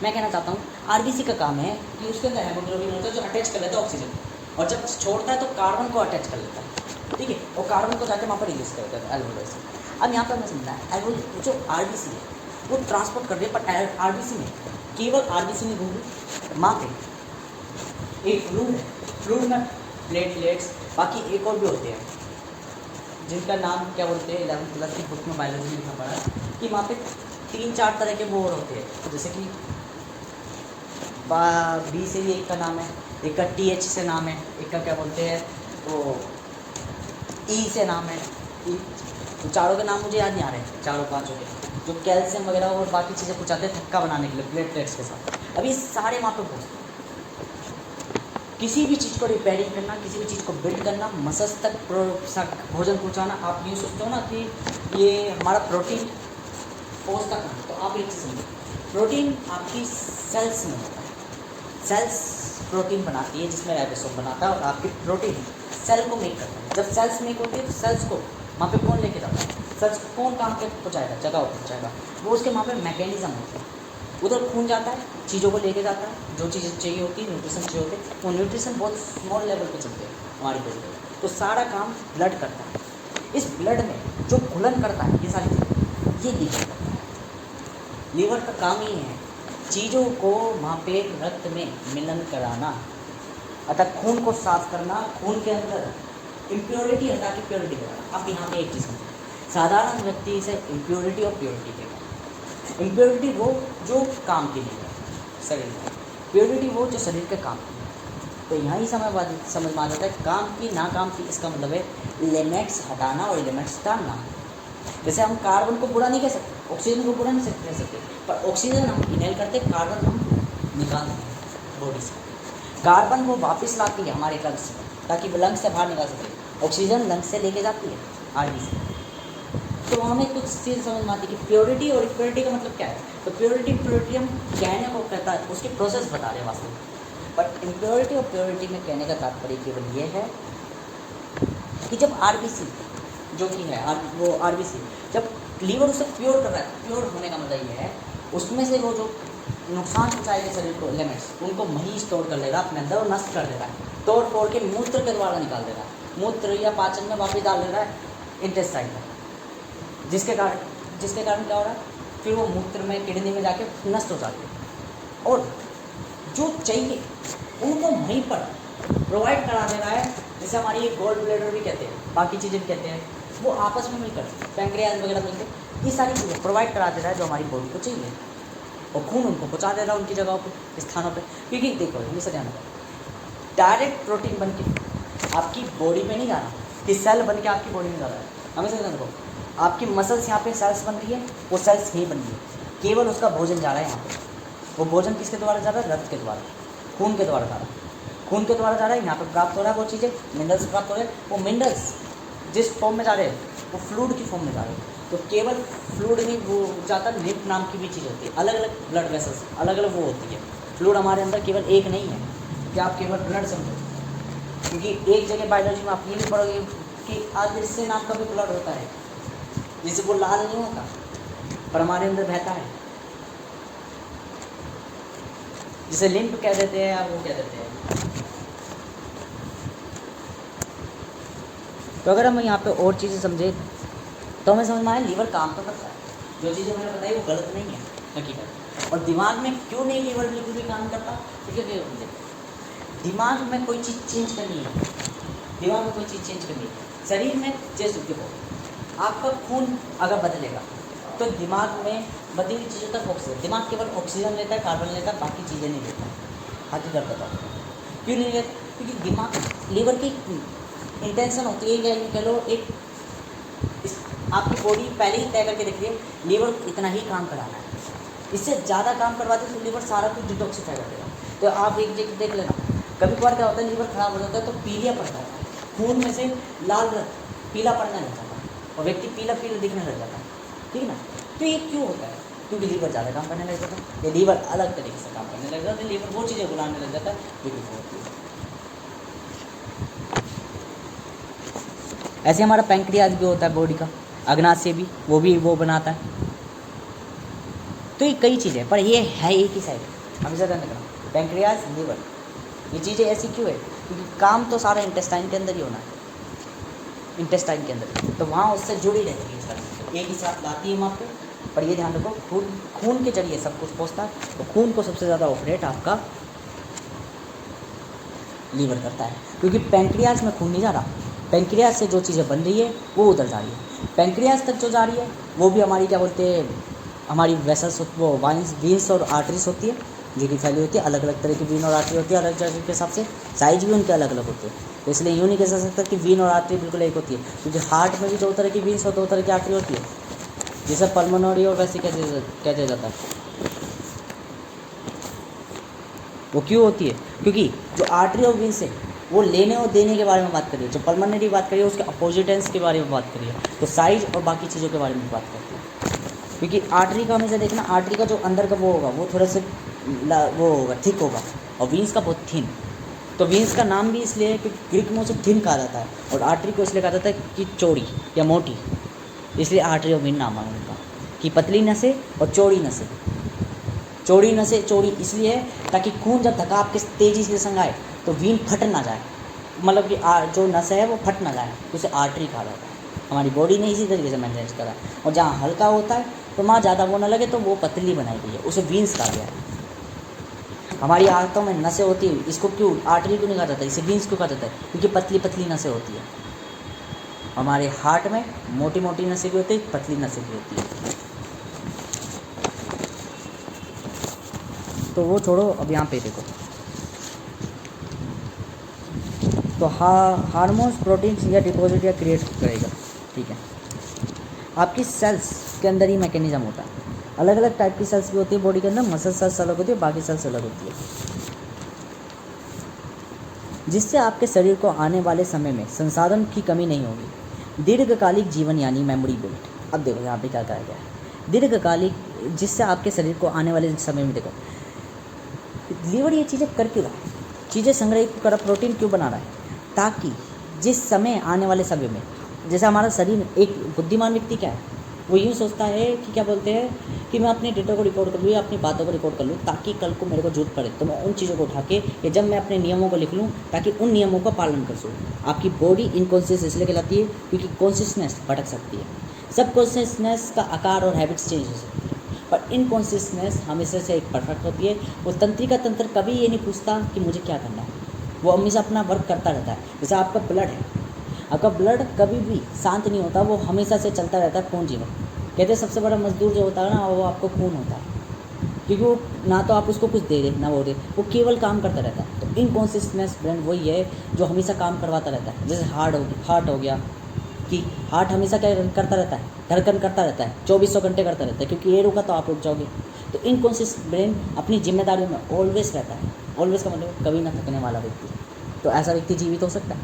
[SPEAKER 1] मैं कहना चाहता हूँ आरबीसी का काम है कि उसके अंदर हेमोग्लोबिन होता है जो अटैच कर लेता है ऑक्सीजन, और जब छोड़ता है तो कार्बन को अटैच कर लेता है, ठीक है, और कार्बन को जाके वहाँ पर रिलीज कर देता है एल्वेओलाइज से। अब यहाँ पर हमें समझना है एल्वेओलाइज जो आरबीसी है वो ट्रांसपोर्ट कर रही है, पर आरबीसी में केवल आरबीसी नहीं घूम रही, वहाँ पे एक फ्लूइड है, फ्लूइड में प्लेटलेट्स, बाकी एक और भी होते हैं जिनका नाम क्या बोलते हैं, 11th की बुक में बायोलॉजी में लिखा पड़ा है कि वहाँ पे 3-4 तरह के वो होते हैं, जैसे कि बी से भी एक का नाम है, एक का TH से नाम है, एक का क्या बोलते हैं वो E से नाम है, E, तो चारों के नाम मुझे याद नहीं आ रहे हैं, चारों पाँचों के, जो कैल्शियम वगैरह और बाकी चीज़ें पहुँचाते हैं थक्का बनाने के लिए प्लेटलेट्स के साथ। अभी सारे वहाँ पे पहुँचते हैं। किसी भी चीज़ को रिपेयरिंग करना, किसी भी चीज़ को बिल्ड करना, मसल्स तक भोजन पहुँचाना। आप यूँ सोचते हो ना कि ये हमारा प्रोटीन पोस्ट तक, तो आप एक चीज़ समझो, प्रोटीन आपकी सेल्स में होता है, सेल्स प्रोटीन बनाती है जिसमें राइबोसोम बनाता है, और आपकी प्रोटीन सेल को मेक करता है। जब सेल्स मेक होती है तो सेल्स को वहाँ पे कौन लेके जाता है, सेल्स को कौन काम पे पहुँचाएगा, जगह पहुँचाएगा, वो उसके वहाँ पे मैकेनिज्म होते हैं, उधर खून जाता है, चीज़ों को लेके जाता है, जो चीज़ें चाहिए होती है, न्यूट्रिशन चाहिए होते हैं, वो न्यूट्रिशन बहुत स्मॉल लेवल पे चलते हैं हमारी बॉडी में। तो सारा काम ब्लड करता है। इस ब्लड में जो घुलन करता है ये सारी चीज़ें, ये लीवर करता है। लीवर का काम ही है चीज़ों को वहाँ पे रक्त में मिलन कराना, अर्थात खून को साफ करना, खून के अंदर इम्प्योरिटी हटा के प्योरिटी कराना। अब यहाँ पे एक चीज़ समझो, साधारण व्यक्ति इसे इम्प्योरिटी और प्योरिटी कहेगा। इम्प्योरिटी वो जो काम के लिए है शरीर में, प्योरिटी वो जो शरीर के काम की है। तो यहाँ ही समझ में आ जाता है काम की ना काम की, इसका मतलब है एलिमेंट्स हटाना और एलिमेंट्स डालना। जैसे हम कार्बन को बुरा नहीं कह सकते, ऑक्सीजन को बुरा नहीं कह सकते, पर ऑक्सीजन हम इनहेल करते, कार्बन हम निकालते हैं बॉडी से। कार्बन को वापस लाती है हमारे लंग्स में ताकि वो लंग्स से बाहर निकाल सके। ऑक्सीजन लंग्स से लेके जाती है आर्टरी से। तो हमें कुछ चीज़ समझ में आती है कि प्योरिटी और इम्प्योरिटी का मतलब क्या है। तो प्योरिटी इम्प्योरिटी हम कहने को कहता है, उसकी प्रोसेस बता रहे हैं वास्तव में। बट इम्प्योरिटी और प्योरिटी में कहने का तात्पर्य केवल ये है कि जब आरबीसी जो कि है वो आरबीसी जब लीवर उसे प्योर कर रहा है, प्योर होने का मतलब ये है उसमें से वो जो नुकसान पहुँचाएगा शरीर को एलिमेंट्स, उनको वहीं स्टोर कर लेगा अपने अंदर और नष्ट कर देगा, तोड़ फोड़ के मूत्र के द्वारा निकाल देगा, मूत्र या पाचन में वापस डाल देगा इंटेस्टाइन में, जिसके कारण क्या हो रहा है, फिर वो मूत्र में किडनी में जाके नष्ट हो जाती है। और जो चाहिए उनको वहीं पर प्रोवाइड करा दे रहा है। जैसे हमारी एक गोल्ड ब्लैडर भी कहते हैं, बाकी चीज़ें भी कहते हैं, वो आपस में मिलकर पैंक्रियाज वगैरह मिलकर ये सारी चीज़ें प्रोवाइड करा दे रहा है जो हमारी बॉडी को चाहिए, और खून उनको पहुँचा दे रहा है उनकी जगहों पर, स्थानों पर। क्योंकि देखो हमेशा ध्यान रखो, डायरेक्ट प्रोटीन बन के आपकी बॉडी में नहीं जा रहा, कि सेल बन के आपकी बॉडी में जा रहा है। हमेशा ध्यान रखो, आपकी मसल्स यहाँ पे सेल्स बन रही है, वो सेल्स नहीं बन रही है, केवल उसका भोजन जा रहा है यहाँ पे। वो भोजन किसके द्वारा जा रहा है, रक्त के द्वारा, खून के द्वारा जा रहा है, खून के द्वारा जा रहा है, यहाँ पर प्राप्त हो रहा है वो चीज़ें, मिनरल्स प्राप्त हो रहे हैं। वो मिनरल्स जिस फॉर्म में जा रहे हैं वो फ्लूइड की फॉर्म में जा रहे हैं। तो केवल फ्लूइड नहीं, वो जाता लिम्फ नाम की भी चीज़ होती है, अलग अलग ब्लड वेसल्स, अलग अलग वो होती है। फ्लूइड हमारे अंदर केवल एक नहीं है कि आप केवल ब्लड समझो, क्योंकि एक जगह बायोलॉजी में आप ये भी पढ़ोगे कि अदृश्य नाम का भी ब्लड होता है, जिससे वो लाल नहीं होता पर हमारे अंदर बहता है, जिसे लिम्फ कह देते हैं या वो कह देते हैं। तो अगर हम यहाँ पे और चीज़ें समझे तो हमें समझ में आए लीवर काम तो करता है, जो चीज़ें मैंने बताई वो गलत नहीं है हकीकत। और दिमाग में क्यों नहीं लीवर बिल्कुल भी काम करता, क्योंकि दिमाग में कोई चीज़ चेंज करनी है, दिमाग में कोई चीज़ चेंज करनी है शरीर में। जैसे देखो आपका खून अगर बदलेगा तो दिमाग में बदली हुई चीज़ों तक ऑक्सीजन, दिमाग केवल ऑक्सीजन लेता है, कार्बन लेता है, बाकी चीज़ें नहीं लेता। हकीकत बताओ क्यों नहीं लेता, क्योंकि दिमाग लीवर की इंटेंशन होती है, या कह लो एक आपकी बॉडी पहले ही तय करके रखी है लीवर इतना ही काम कराना है, इससे ज़्यादा काम करवाते तो लीवर सारा कुछ डिटॉक्सिफाई कर देगा। तो आप एक जगह देख लेना, कभी कभार क्या होता है लीवर खराब हो जाता है तो पीलिया पड़ता है, खून में से लाल पीला पड़ने लग जाता है और व्यक्ति पीला पीला दिखने लग जाता है, ठीक है ना। तो ये क्यों होता है, क्योंकि लीवर ज़्यादा काम करने लग जाता है, या लीवर अलग तरीके से काम करने लग जाता है, लीवर वो चीज़ें बुलाने लग जाता है जो कि वो होती है। ऐसे हमारा पैंक्रियाज भी होता है बॉडी का, अग्नाशय भी वो बनाता है। तो ये कई चीज़ें, पर ये है एक ही साइड, हमेशा ध्यान रखना, पैंक्रियाज लीवर, ये चीज़ें ऐसी क्यों है, क्योंकि काम तो सारा इंटेस्टाइन के अंदर ही होना है, इंटेस्टाइन के अंदर, तो वहाँ उससे जुड़ी रहती है सारी, एक ही साथ लाती है वहाँ पे। पर ये ध्यान रखो खून के जरिए सब कुछ पहुँचता है, तो खून को सबसे ज़्यादा ऑपरेट आपका लीवर करता है, क्योंकि पैंक्रियाज में खून नहीं जा रहा, पैंक्रियाज से जो चीज़ें बन रही है वो उधर जा रही है, पैंक्रियाज तक जो जा रही है वो भी हमारी क्या बोलते हैं, हमारी वेसल्स, वो वीन्स और आर्टरीज होती है जो कि फैली होती है, अलग अलग तरह की वीन और आर्टरी होती है, अलग जगह के हिसाब से साइज भी उनके अलग अलग होते हैं। तो इसलिए यूँ नहीं कह सकता कि वीन और आर्टरी बिल्कुल एक होती है, क्योंकि हार्ट में भी 2 तरह की वीन्स और 2 तरह की आर्टरी होती है, जिसे पल्मोनरी और वैसे कहते जाता है। वो क्यों होती है, क्योंकि जो आर्टरी और वीन्स है वो लेने और देने के बारे में बात करिए, जो पल्मोनरी बात करिए उसके अपोजिट एंड्स के बारे में बात करिए, तो साइज और बाकी चीज़ों के बारे में बात करते हैं। क्योंकि आर्टरी का हमेशा देखना, आर्टरी का जो अंदर का वो होगा वो थोड़ा से वो होगा, थिक होगा, और वीन्स का बहुत थिन। तो वीन्स का नाम भी इसलिए है क्योंकि ग्रीक में उसे थिन कहा जाता है, और आर्टरी को इसलिए कहा जाता है कि चौड़ी या मोटी, इसलिए आर्टरी और वीन नाम है उनका, कि पतली नसें और चौड़ी नसें। चौड़ी नसें चौड़ी इसलिए है ताकि खून जब धक्का आपके तेज़ी से संग आए तो वीन फट ना जाए, मतलब कि जो नस है वो फट ना जाए, उसे आर्टरी कहा जाता है। हमारी बॉडी ने इसी तरीके से मैनेज करा है। और जहाँ हल्का होता है तो वहाँ ज़्यादा वो ना लगे तो वो पतली बनाई गई है, उसे वीन्स कहा गया है। हमारी आंतों में नसें होती है, इसको क्यों आर्टरी क्यों नहीं कहा जाता, इसे वीन्स क्यों कहा जाता है, क्योंकि पतली पतली नसें होती है। हमारे हार्ट में मोटी मोटी नसें भी होती है, पतली नसें भी होती है। तो वो छोड़ो, अब यहाँ पे देखो। तो हार्मोन्स प्रोटीन्स या डिपॉजिट या क्रिएट करेगा, ठीक है। आपकी सेल्स के अंदर ही मैकेनिज्म होता है। अलग अलग टाइप की सेल्स भी होती है बॉडी के अंदर, मसल सेल्स अलग होती है, बाकी सेल्स अलग होती है, जिससे आपके शरीर को आने वाले समय में संसाधन की कमी नहीं होगी। दीर्घकालिक जीवन यानी मेमोरी बिल्ड। अब देखो यहाँ पे क्या कहा गया है, दीर्घकालिक, जिससे आपके शरीर को आने वाले समय में, देखो लीवर ये चीज़ें कर क्यों रहा है, चीज़ें संग्रहित कर प्रोटीन क्यों बना रहा है, ताकि जिस समय आने वाले समय में, जैसे हमारा शरीर, एक बुद्धिमान व्यक्ति क्या है, वो यूँ सोचता है कि क्या बोलते हैं कि मैं अपने डेटा को रिकॉर्ड कर लूँ या अपनी बातों को रिकॉर्ड कर लूँ, ताकि कल को मेरे को जरूरत पड़े तो मैं उन चीज़ों को उठा के, या जब मैं अपने नियमों को लिख लूँ ताकि उन नियमों का पालन कर सकूँ। आपकी बॉडी इनकॉन्शियस इसलिए कहलाती है क्योंकि कॉन्शियसनेस भटक सकती है, सब कॉन्शियसनेस का आकार और हैबिट्स चेंज हो सकती है, पर इनकॉन्शियसनेस हमेशा से एक परफेक्ट होती है। वो तंत्री का तंत्र कभी ये नहीं पूछता कि मुझे क्या करना है, वो हमेशा अपना वर्क करता रहता है। जैसे आपका ब्लड है, आपका ब्लड कभी भी शांत नहीं होता, वो हमेशा से चलता रहता है। खून जीवन, कहते हैं सबसे बड़ा मजदूर जो होता है ना, वो आपको खून होता है, क्योंकि वो ना तो आप उसको कुछ दे रहे ना वो दे, वो केवल काम करता रहता है। तो इनकॉन्सिस्टेंस ब्रेन वही है जो हमेशा काम करवाता रहता है। जैसे हार्ट हो गया, कि हार्ट हमेशा क्या करता रहता है, धड़कन करता रहता है, 2400 घंटे करता रहता है, क्योंकि ये रुका तो आप रुक जाओगे। तो इनकॉन्सिस्टेंट ब्रेन अपनी जिम्मेदारियों में ऑलवेज रहता है। ऑलवेज का मतलब कभी ना थकने वाला व्यक्ति। तो ऐसा व्यक्ति जीवित हो सकता है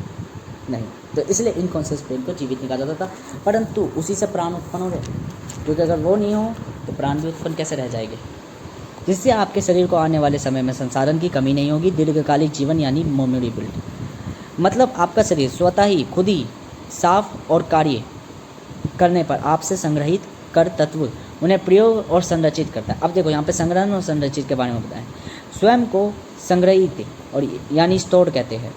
[SPEAKER 1] नहीं, तो इसलिए इनकॉन्शियस ब्रेन को जीवित नहीं कहा जाता था, परंतु उसी से प्राण उत्पन्न हो रहे, क्योंकि अगर वो नहीं हो तो प्राण भी उत्पन्न कैसे रह जाएंगे। जिससे आपके शरीर को आने वाले समय में संसाधन की कमी नहीं होगी। दीर्घकालिक जीवन यानी मेमोरी बिल्ड, मतलब आपका शरीर स्वतः ही खुद ही साफ और कार्य करने पर आपसे संग्रहित कर तत्व उन्हें प्रयोग और संरचित करता है। अब देखो यहाँ पे संग्रहण और संरचित के बारे में बताएं। स्वयं को संग्रहित और यानी स्टोर कहते हैं,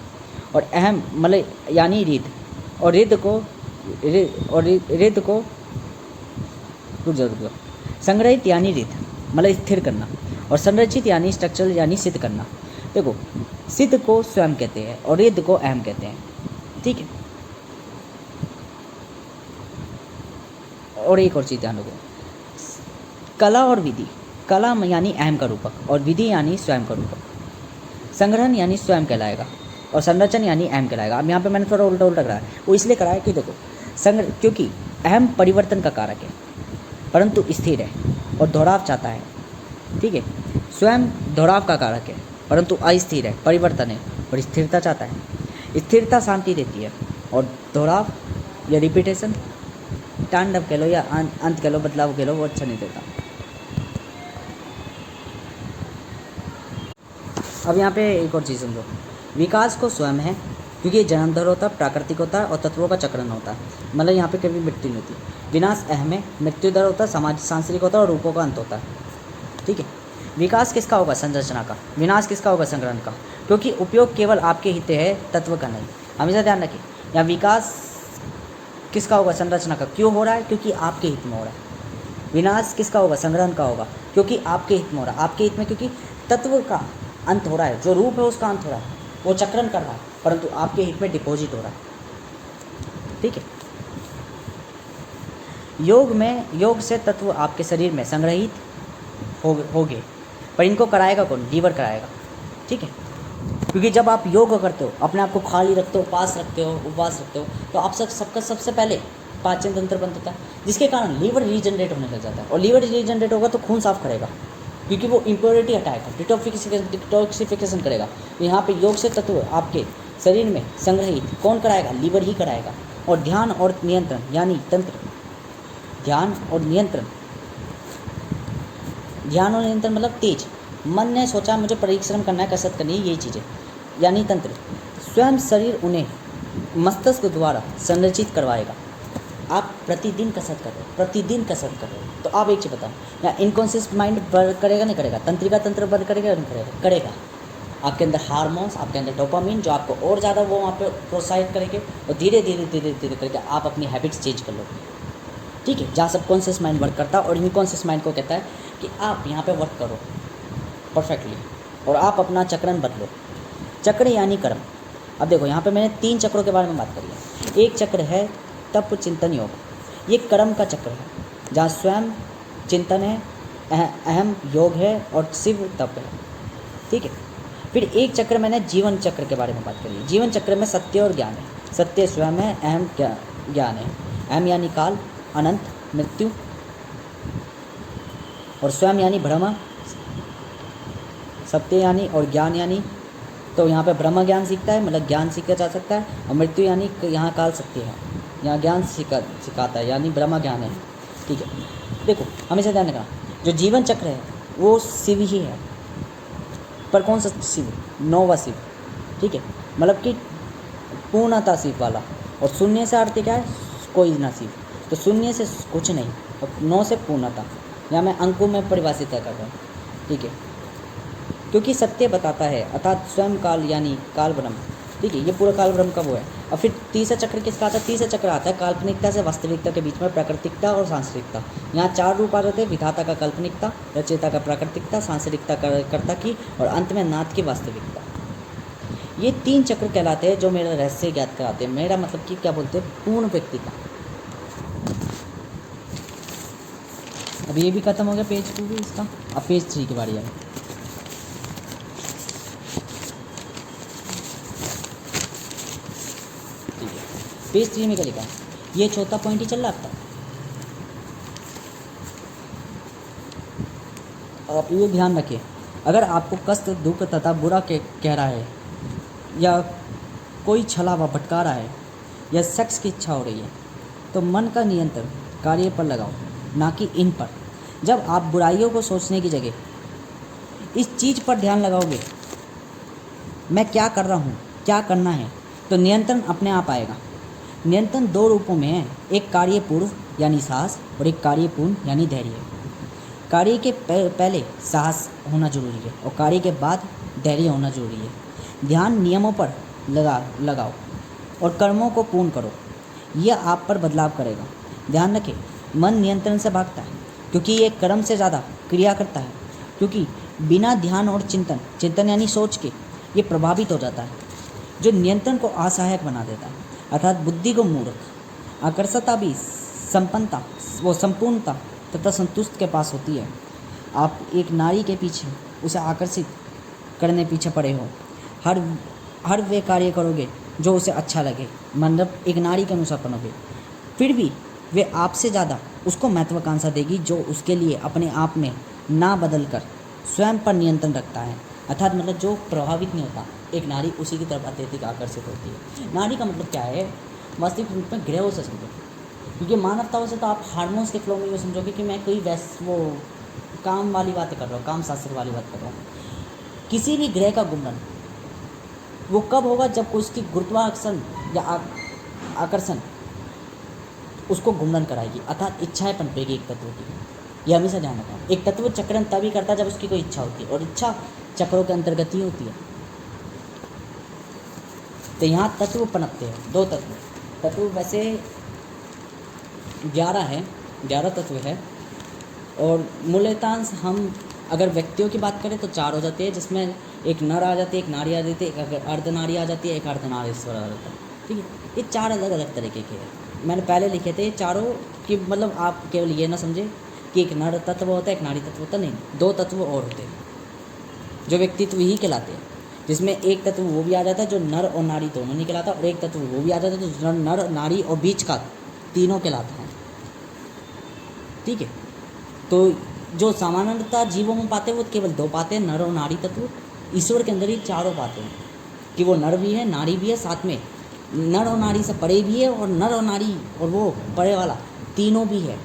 [SPEAKER 1] और अहम मतलब यानी रिद, और रिद को संग्रहित यानी रिद मतलब स्थिर करना, और संरचित यानी स्ट्रक्चरल यानी सिद्ध करना। देखो सिद्ध को स्वयं कहते हैं और रिद को अहम कहते हैं, ठीक है। और एक और चीज़ ध्यान रखो, कला और विधि, कला यानी अहम का रूपक और विधि यानी स्वयं का रूपक। संग्रहण यानी स्वयं कहलाएगा और संरचन यानी अहम कहलाएगा। अब यहाँ पे मैंने थोड़ा उल्टा कराया, वो इसलिए कराया कि देखो क्योंकि अहम परिवर्तन का कारक है परंतु स्थिर है और दोहराव चाहता है, ठीक है। स्वयं दोहराव का कारक है परंतु अस्थिर है, परिवर्तन है और स्थिरता चाहता है। स्थिरता शांति देती है और दोहराव या रिपीटेशन, तांडव कह लो या अंत कह लो, बदलाव कह लो, वो अच्छा नहीं देता। अब यहाँ पे एक और चीज़ समझो, विकास को स्वयं है क्योंकि ये जन्मधर होता है, प्राकृतिक होता है और तत्वों का चक्रण होता है, मतलब यहाँ पे कभी मृत्यु नहीं होती। विनाश अहम है, मृत्यु दर होता है, समाज सांसारिक होता है और रूपों का अंत होता है, ठीक है। विकास किसका होगा, संरचना का। विनाश किसका होगा, संग्रहण का, क्योंकि उपयोग केवल आपके हित है, तत्व का नहीं। हमेशा ध्यान रखिए, यहाँ विकास किसका होगा, संरचना का। क्यों हो रहा है, क्योंकि आपके हित में हो रहा है। विनाश किसका होगा, संग्रहण का होगा, क्योंकि आपके हित में हो रहा है। आपके हित में क्योंकि तत्व का अंत हो रहा है, जो रूप है उसका अंत हो रहा है, वो चक्रण कर रहा है, परंतु आपके हित में डिपॉजिट हो रहा है, ठीक है। योग से तत्व आपके शरीर में संग्रहित होंगे, पर इनको कराएगा कौन, लीवर कराएगा, ठीक है। क्योंकि जब आप योग करते हो, अपने आप को खाली रखते हो, पास रखते हो, उपवास रखते हो, तो आप सबका सबसे पहले पाचन तंत्र बंद होता है, जिसके कारण लीवर रीजनरेट होने लग जाता है। और लीवर रीजनरेट होगा तो खून साफ करेगा, क्योंकि वो इम्प्योरिटी हटाएगा, डिटॉक्सिफिकेशन करेगा। तो यहाँ पे योग से तत्व आपके शरीर में संग्रहित कौन कराएगा, लीवर ही कराएगा। और ध्यान और नियंत्रण यानी तंत्र, ध्यान और नियंत्रण मतलब तेज मन ने सोचा मुझे परिश्रम करना है, कसरत करनी है, यही चीज़ें यानी तंत्र। स्वयं शरीर उन्हें मस्तिष्क द्वारा संरचित करवाएगा। आप प्रतिदिन कसरत कर रहे हो, प्रतिदिन कसरत कर रहे हो, तो आप एक चीज़ बताओ, या इनकॉन्शियस माइंड वर्क करेगा नहीं करेगा, तंत्रिका तंत्र वर्क करेगा नहीं करेगा, करेगा। आपके अंदर हार्मोन्स, आपके अंदर डोपामिन जो आपको और ज़्यादा वो वहाँ पे प्रोत्साहित करेंगे, और धीरे धीरे धीरे धीरे करके आप अपनी हैबिट्स चेंज कर लोगे। ठीक है, जहाँ सबकॉन्शियस माइंड वर्क करता है और इनकॉन्शियस माइंड को कहता है कि आप यहाँ पे वर्क करो परफेक्टली और आप अपना चक्रण बदलो। चक्र यानी कर्म। अब देखो यहाँ पे मैंने 3 चक्रों के बारे में बात करी है। एक चक्र है तप चिंतन योग, ये कर्म का चक्र है जहाँ स्वयं चिंतन है, अहम योग है और शिव तप है। ठीक है, फिर एक चक्र मैंने जीवन चक्र के बारे में बात करी है। जीवन चक्र में सत्य और ज्ञान है। सत्य स्वयं है, अहम ज्ञान है। अहम यानी काल, अनंत, मृत्यु, और स्वयं यानी ब्रह्म, सत्य यानी और ज्ञान यानी, तो यहाँ पे ब्रह्म ज्ञान सीखता है, मतलब ज्ञान सीखा जा सकता है। और मृत्यु यानी यहाँ काल सत्य है, यहाँ ज्ञान सिखाता है, यानी ब्रह्म ज्ञान है। ठीक है, देखो हमेशा ध्यान रखना, जो जीवन चक्र है वो शिव ही है, पर कौन सा शिव? नौवा शिव। ठीक है, मतलब कि पूर्णता शिव वाला। और शून्य से अर्थ क्या है? कोई ना शिव। तो शून्य से कुछ नहीं और 9 से पूर्णता, या मैं अंकों में परिभाषित कर रहा हूँ। ठीक है, क्योंकि सत्य बताता है, अर्थात स्वयं काल यानी काल ब्रह्म। ठीक है, ये पूरा काल ब्रह्म का वो है। और फिर तीसरा चक्र किसका आता है? तीसरा चक्र आता है काल्पनिकता से वास्तविकता के बीच में, प्राकृतिकता और सांसारिकता। यहाँ 4 रूप आ जाते हैं, विधाता का काल्पनिकता, रचयिता का प्राकृतिकता, सांसारिकता कर्ता की, और अंत में नाथ की वास्तविकता। ये 3 चक्र कहलाते हैं जो मेरा रहस्य ज्ञात कराते हैं। मेरा मतलब कि क्या बोलते हैं, पूर्ण व्यक्ति का। अब ये भी खत्म हो गया पेज 2 भी इसका। अब पेज 3 की बारी है। ठीक है, पेज 3 में क्या लिखा है? ये चौथा पॉइंट ही चल रहा था। आप ये ध्यान रखिए, अगर आपको कष्ट, दुख तथा बुरा कह रहा है, या कोई छलावा भटका रहा है, या सेक्स की इच्छा हो रही है, तो मन का नियंत्रण कार्य पर लगाओ, ना कि इन पर। जब आप बुराइयों को सोचने की जगह इस चीज़ पर ध्यान लगाओगे, मैं क्या कर रहा हूँ, क्या करना है, तो नियंत्रण अपने आप आएगा। नियंत्रण 2 रूपों में है, एक कार्यपूर्व यानी साहस, और एक कार्यपूर्ण यानी धैर्य। कार्य के पहले साहस होना जरूरी है और कार्य के बाद धैर्य होना जरूरी है। ध्यान नियमों पर लगाओ और कर्मों को पूर्ण करो, यह आप पर बदलाव करेगा। ध्यान रखें, मन नियंत्रण से भागता है क्योंकि ये कर्म से ज़्यादा क्रिया करता है, क्योंकि बिना ध्यान और चिंतन यानी सोच के ये प्रभावित हो जाता है, जो नियंत्रण को असहायक बना देता है, अर्थात बुद्धि को मूर्ख। आकर्षता भी संपन्नता, वो संपूर्णता तथा संतुष्ट के पास होती है। आप एक नारी के पीछे उसे आकर्षित करने पीछे पड़े हो, हर वे कार्य करोगे जो उसे अच्छा लगे, मतलब एक नारी के अनुसार बनोगे, फिर भी वे आपसे ज़्यादा उसको महत्वाकांक्षा देगी, जो उसके लिए अपने आप में ना बदल कर स्वयं पर नियंत्रण रखता है, अर्थात मतलब जो प्रभावित नहीं होता। एक नारी उसी की तरफ अत्यधिक आकर्षित होती है। नारी का मतलब क्या है? वास्तविक रूप में ग्रहों से समझो, क्योंकि मानवताओं से तो आप हार्मोन्स के फ्लो में ये समझोगे कि मैं कोई वो काम वाली बातें कर रहा हूँ, काम शास्त्र वाली बात कर रहा हूँ। किसी भी ग्रह का घूमना वो कब होगा? जब उसकी गुरुत्वाकर्षण या आकर्षण उसको घूमन कराएगी, अर्थात इच्छाएं पनपेगी एक तत्व की। यह हमेशा ध्यान रखना। एक तत्व चक्रण तभी करता है जब उसकी कोई इच्छा होती है, और इच्छा चक्रों के अंतर्गत ही होती है। तो यहाँ तत्व पनपते हैं, 2 तत्व वैसे 11 है, 11 तत्व है, और मूल्यतांश हम अगर व्यक्तियों की बात करें तो 4 हो जाते हैं, जिसमें एक नर आ जाती है, एक नारी आ जाती है, एक अर्धनारी आ जाती है, एक अर्धनारीश्वर आ जाता है। ठीक है, ये 4 अलग अलग तरीके के हैं। मैंने पहले लिखे थे चारों कि मतलब आप केवल ये ना समझे कि एक नर तत्व होता है, एक नारी तत्व होता, नहीं, 2 तत्व और होते हैं जो व्यक्तित्व ही कहलाते हैं, जिसमें एक तत्व वो भी आ जाता है जो नर और नारी दोनों नहीं कहलाता, और एक तत्व वो भी आ जाता है जो नर, नारी और बीच का तीनों कहलाता है। ठीक है, तो जो सामान्यतः जीवों में पाते हैं वो केवल 2 पाते हैं, नर और नारी तत्व। ईश्वर के अंदर ही 4 पाते हैं कि वो नर भी है, नारी भी है, साथ में नर और नारी से परे भी है, और नर और नारी और वो परे वाला तीनों भी है।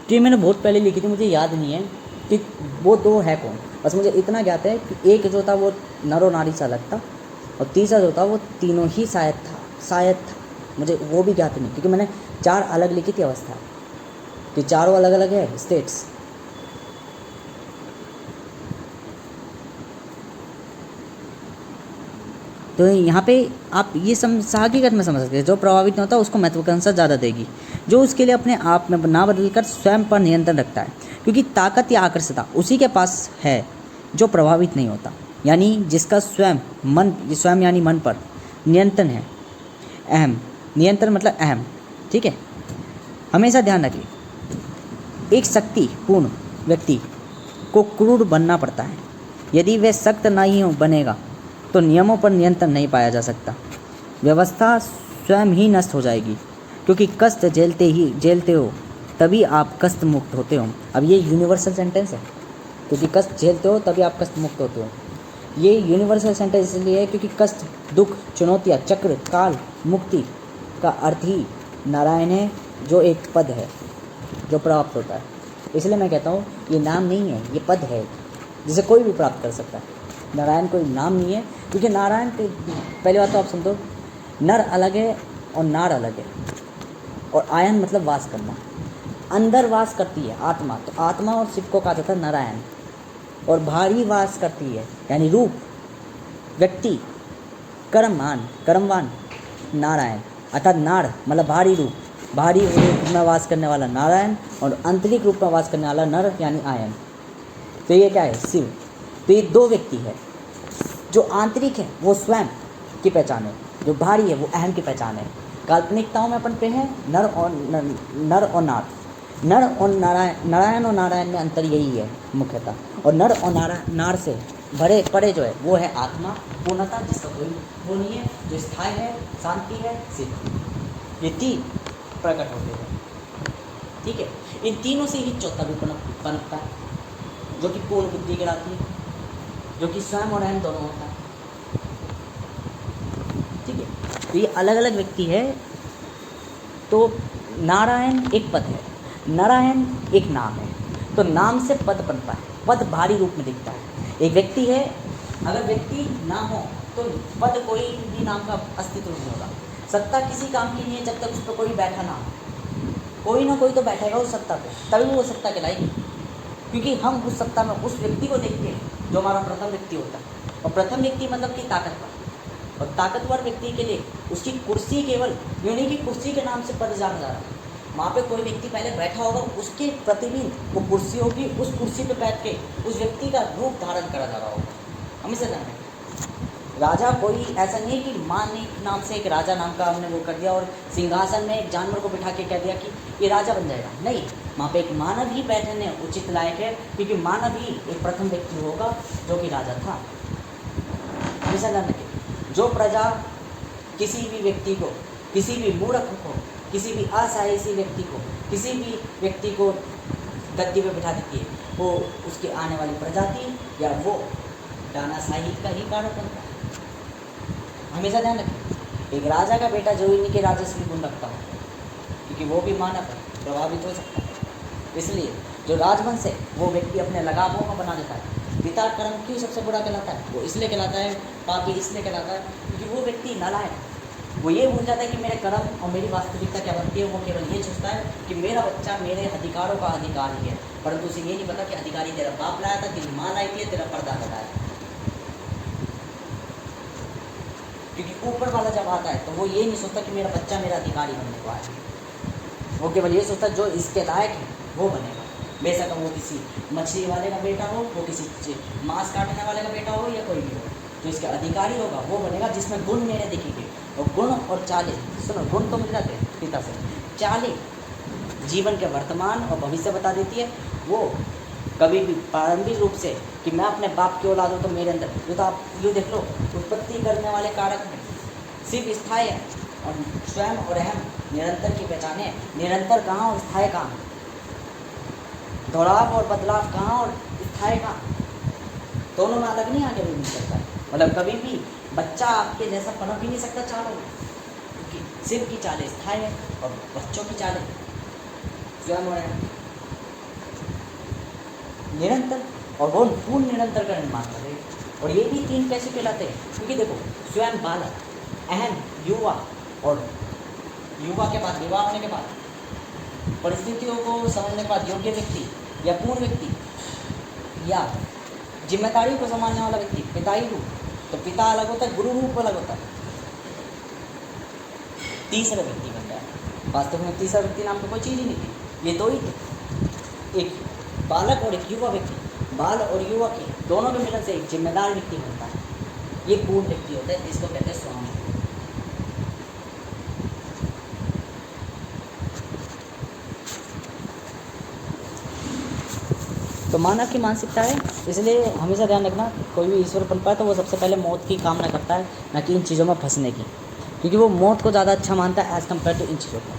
[SPEAKER 1] कि मैंने बहुत पहले लिखी थी, मुझे याद नहीं है कि वो 2 है कौन, बस मुझे इतना ज्ञात है कि एक जो था वो नर और नारी से अलग था, और तीसरा जो था वो तीनों ही शायद था, मुझे वो भी ज्ञात नहीं, क्योंकि मैंने 4 अलग लिखी थी अवस्था, कि चारों अलग अलग है स्टेट्स। तो यहाँ पे आप ये हकीकत में समझ सकते हैं, जो प्रभावित नहीं होता उसको महत्वाकांक्षा ज़्यादा देगी, जो उसके लिए अपने आप में ना बदलकर स्वयं पर नियंत्रण रखता है, क्योंकि ताकत या आकर्षता उसी के पास है जो प्रभावित नहीं होता, यानी जिसका स्वयं यानी मन पर नियंत्रण है। अहम, नियंत्रण मतलब अहम, ठीक है। हमेशा ध्यान रखिए, एक शक्तिपूर्ण व्यक्ति को क्रूर बनना पड़ता है। यदि वह सख्त नहीं बनेगा तो नियमों पर नियंत्रण नहीं पाया जा सकता। व्यवस्था स्वयं ही नष्ट हो जाएगी, क्योंकि कष्ट झेलते हो तभी आप कष्ट मुक्त होते हो। अब ये यूनिवर्सल सेंटेंस है, क्योंकि कष्ट झेलते हो तभी आप कष्ट मुक्त होते हो। ये यूनिवर्सल सेंटेंस इसलिए है क्योंकि कष्ट, दुख, चुनौतियाँ, चक्र, काल, मुक्ति का अर्थ ही नारायण है, जो एक पद है जो प्राप्त होता है। इसलिए मैं कहता हूँ ये नाम नहीं है, ये पद है जिसे कोई भी प्राप्त कर सकता है। नारायण कोई नाम नहीं है, क्योंकि नारायण के पहली बात तो आप समझो, नर अलग है और नार अलग है, और आयन मतलब वास करना, अंदर वास करती है आत्मा, तो आत्मा और शिव को कहा जाता है नारायण। और भारी वास करती है यानी रूप, व्यक्ति, कर्मवान नारायण, अर्थात नार मतलब भारी रूप, भारी रूप में वास करने वाला नारायण, और आंतरिक रूप में वास करने वाला नर यानी आयन। तो ये क्या है? शिव। तो ये 2 व्यक्ति है, जो आंतरिक है वो स्वयं की पहचान है, जो भारी है वो अहम की पहचान है। काल्पनिकताओं में अपन पे हैं नर और नार। नर और नारायण और नारायण में अंतर यही है मुख्यतः, और नर और नार से परे जो है वो है आत्मा, पूर्णता, जिसका कोई वो नहीं है, जो स्थायी है, शांति है, सिद्ध। ये 3 प्रकट होते हैं, ठीक है। इन तीनों से ही चौथा भी पनपता है, जो कि पूर्ण बुद्धि कहलाती है, जो कि स्वयं और अहम दोनों होता है, ठीक है। तो ये अलग अलग व्यक्ति है। तो नारायण एक पद है, नारायण एक नाम है, तो नाम से पद बनता है, पद भारी रूप में दिखता है। एक व्यक्ति है, अगर व्यक्ति ना हो तो पद कोई भी नाम का अस्तित्व नहीं होगा। सत्ता किसी काम की नहीं है जब तक उस पर कोई बैठा ना हो, कोई ना कोई तो बैठेगा उस सत्ता पे, तभी वो सत्ता कहलाएगी, क्योंकि हम उस सत्ता में उस व्यक्ति को देखते हैं जो हमारा प्रथम व्यक्ति होता है। और प्रथम व्यक्ति मतलब कि ताकतवर, और ताकतवर व्यक्ति के लिए उसकी कुर्सी केवल यूँ नहीं कि कुर्सी के नाम से पद जाना जा रहा है, वहाँ पे कोई व्यक्ति पहले बैठा होगा, उसके प्रतिबिंब वो कुर्सी होगी, उस कुर्सी पे बैठ के उस व्यक्ति का रूप धारण करा जा रहा होगा। हमेशा जानते हैं राजा कोई ऐसा नहीं है कि मान नाम से एक राजा नाम का हमने वो कर दिया और सिंहासन में एक जानवर को बिठा के कह दिया कि ये राजा बन जाएगा। नहीं, वहाँ पे एक मानव ही बैठने उचित लायक है, क्योंकि मानव ही एक प्रथम व्यक्ति होगा जो कि राजा था। हमेशा ध्यान रखिए, जो प्रजा किसी भी व्यक्ति को, किसी भी मूर्ख को, किसी भी असाहसी व्यक्ति को, किसी भी व्यक्ति को गद्दी पे बिठा देती है, वो उसके आने वाली प्रजाति या वो दानाशाही का ही कारण बनता है। हमेशा ध्यान रखें, एक राजा का बेटा जरूरी नहीं कि राजस्वी गुण रखता हो, क्योंकि वो भी मानव है, प्रभावित हो सकता है। इसलिए जो राजवंश है वो व्यक्ति अपने लगावों का बना देता है। पिता कर्म क्यों सबसे बुरा कहलाता है? वो इसलिए कहलाता है, पापी इसलिए कहलाता है क्योंकि वो व्यक्ति नालायक है। वो ये भूल जाता है कि मेरे कर्म और मेरी वास्तविकता क्या बनती है। वो केवल ये सोचता है कि मेरा बच्चा मेरे अधिकारों का अधिकारी है, परंतु उसे ये नहीं पता कि अधिकारी तेरा बाप लाया था, तेरी माँ लाई थी, तेरा पर्दा लगाया। क्योंकि ऊपर वाला जब आता है तो वो ये नहीं सोचता कि मेरा बच्चा मेरा अधिकारी बनने को आया। वो केवल ये सोचता जो इसके लायक है वो बनेगा, बेशक वो किसी मछली वाले का बेटा हो, वो किसी मांस काटने वाले का बेटा हो, या कोई भी हो, जो इसके अधिकारी होगा वो बनेगा, जिसमें गुण मेरे दिखेंगे। और गुण और चालें, सुनो, गुण तो मिल जाते हैं पिता से, चालें जीवन के वर्तमान और भविष्य बता देती है। वो कभी भी प्रारंभिक रूप से कि मैं अपने बाप की औलाद हूँ तो मेरे अंदर, ये तो आप यूँ देख लो, उत्पत्ति करने वाले कारक में सिर्फ स्थायी है, और स्वयं और अहम निरंतर की पहचान है। निरंतर कहाँ और स्थायी कहाँ, दोहराव और बदलाव कहाँ और स्थायी कहाँ, दोनों में अलग नहीं आगे भी मिल सकता है। मतलब कभी भी बच्चा आपके जैसा पनप ही नहीं सकता चालों में, क्योंकि सिर की चालें स्थायी है और बच्चों की चालें स्वयं और अहम निरंतर, और वो पूर्ण निरंतर का निर्माण कर रहे हैं। और ये भी तीन कैसे कहलाते हैं? क्योंकि देखो, स्वयं बालक, अहम युवा, और युवा के बाद विवाह होने के बाद परिस्थितियों को समझने के बाद योग्य व्यक्ति या पूर्ण व्यक्ति या जिम्मेदारी को संभालने वाला व्यक्ति, पिताई रूप। तो पिता अलग होता है, गुरु रूप अलग होता है। तीसरा व्यक्ति बन गया। वास्तव में तीसरा व्यक्ति नाम तो कोई चीज़ ही नहीं थी, ये दो ही थे, एक बालक और एक युवा व्यक्ति। बाल और युवा के दोनों के मिलन से एक जिम्मेदार व्यक्ति बनता है, ये पूर्ण व्यक्ति होता है, इसको कहते हैं स्वामी। तो मानव की मानसिकता है, इसलिए हमेशा ध्यान रखना, कोई भी ईश्वर बन पाए तो वो सबसे पहले मौत की कामना करता है, ना कि इन चीज़ों में फंसने की, क्योंकि वो मौत को ज़्यादा अच्छा मानता है एज़ कम्पेयर टू इन चीज़ों को।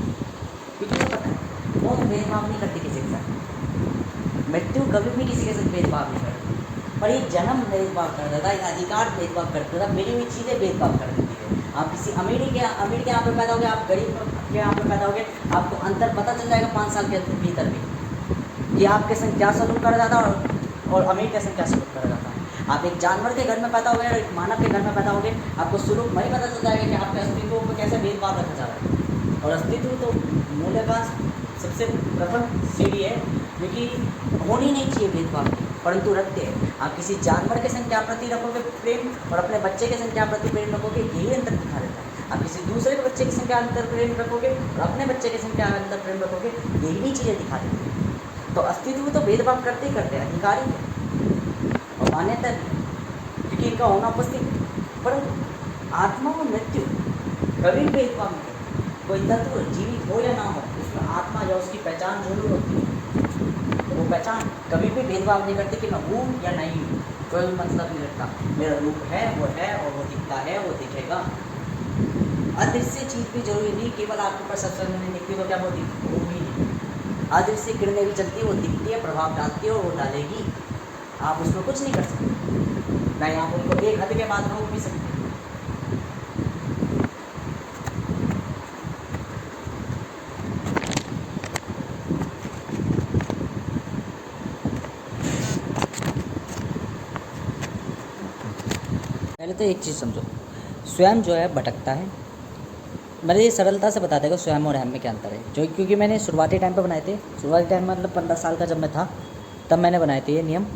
[SPEAKER 1] क्योंकि वो पता है मौत भेदभाव नहीं करती किसी के साथ, मृत्यु कभी भी किसी के साथ भेदभाव नहीं करती, पर ये जन्म भेदभाव कर देता है, अधिकार भेदभाव कर देता है, मिली हुई चीज़ें भेदभाव कर देती है। आप किसी अमीर के यहाँ पे पैदा हो गए, आप गरीब के यहाँ पे पैदा हो गए, आपको अंतर पता चल जाएगा 5 साल के भीतर भी कि आपके संग क्या सलूक करा जाता है और अमीर के संग क्या सलूक करा जाता है। आप एक जानवर के घर में पैदा हो गए और एक मानव के घर में पैदा हो गए, आपको सलूक वही पता चल जाएगा कि आपके अस्तित्व को कैसे भेदभाव रखा जा रहा है। और अस्तित्व तो मूल्य का सबसे प्रथम सीढ़ी है, क्योंकि होनी नहीं चाहिए भेदभाव की, परंतु रखते हैं। आप किसी जानवर के संग क्या प्रति रखोगे प्रेम और अपने बच्चे के संग क्या प्रति प्रेम रखोगे, यही अंतर दिखा देता है। आप किसी दूसरे के बच्चे के संग क्या अंतर प्रेम रखोगे और अपने बच्चे के संग क्या अंतर प्रेम रखोगे, यही चीज़ें दिखा देती है। तो अस्तित्व तो भेदभाव करते ही करते हैं, अधिकारी है और मान्यता भी, क्योंकि इनका होना उपस्थित। परंतु आत्मा और मृत्यु कभी भी भेदभाव नहीं करते। कोई तत्व जीवित हो या ना हो, उसमें आत्मा या उसकी पहचान जरूर होती है, तो वो पहचान कभी भी भेदभाव नहीं करती कि मैं हूँ या नहीं हूँ, कोई मतलब नहीं रखता। मेरा रूप है और वो दिखता है, वो दिखेगा। अदृश्य चीज़ भी जरूरी नहीं, केवल आपके ऊपर सबसे नहीं दिखती तो क्या वो भी नहीं। अदृश्य किरणें भी चलती है, वो दिखती है, प्रभाव डालती है और वो डालेगी, आप उसमें कुछ नहीं कर सकते, नहीं आप उनको एक हद के बाद रोक भी सकते। पहले तो एक चीज़ समझो, स्वयं जो है भटकता है। मैंने ये सरलता से बता देगा स्वयं और अहम में क्या अंतर है, जो क्योंकि मैंने शुरुआती टाइम पे बनाए थे, शुरुआती टाइम में मतलब 15 साल का जब मैं था तब मैंने बनाए थे ये नियम,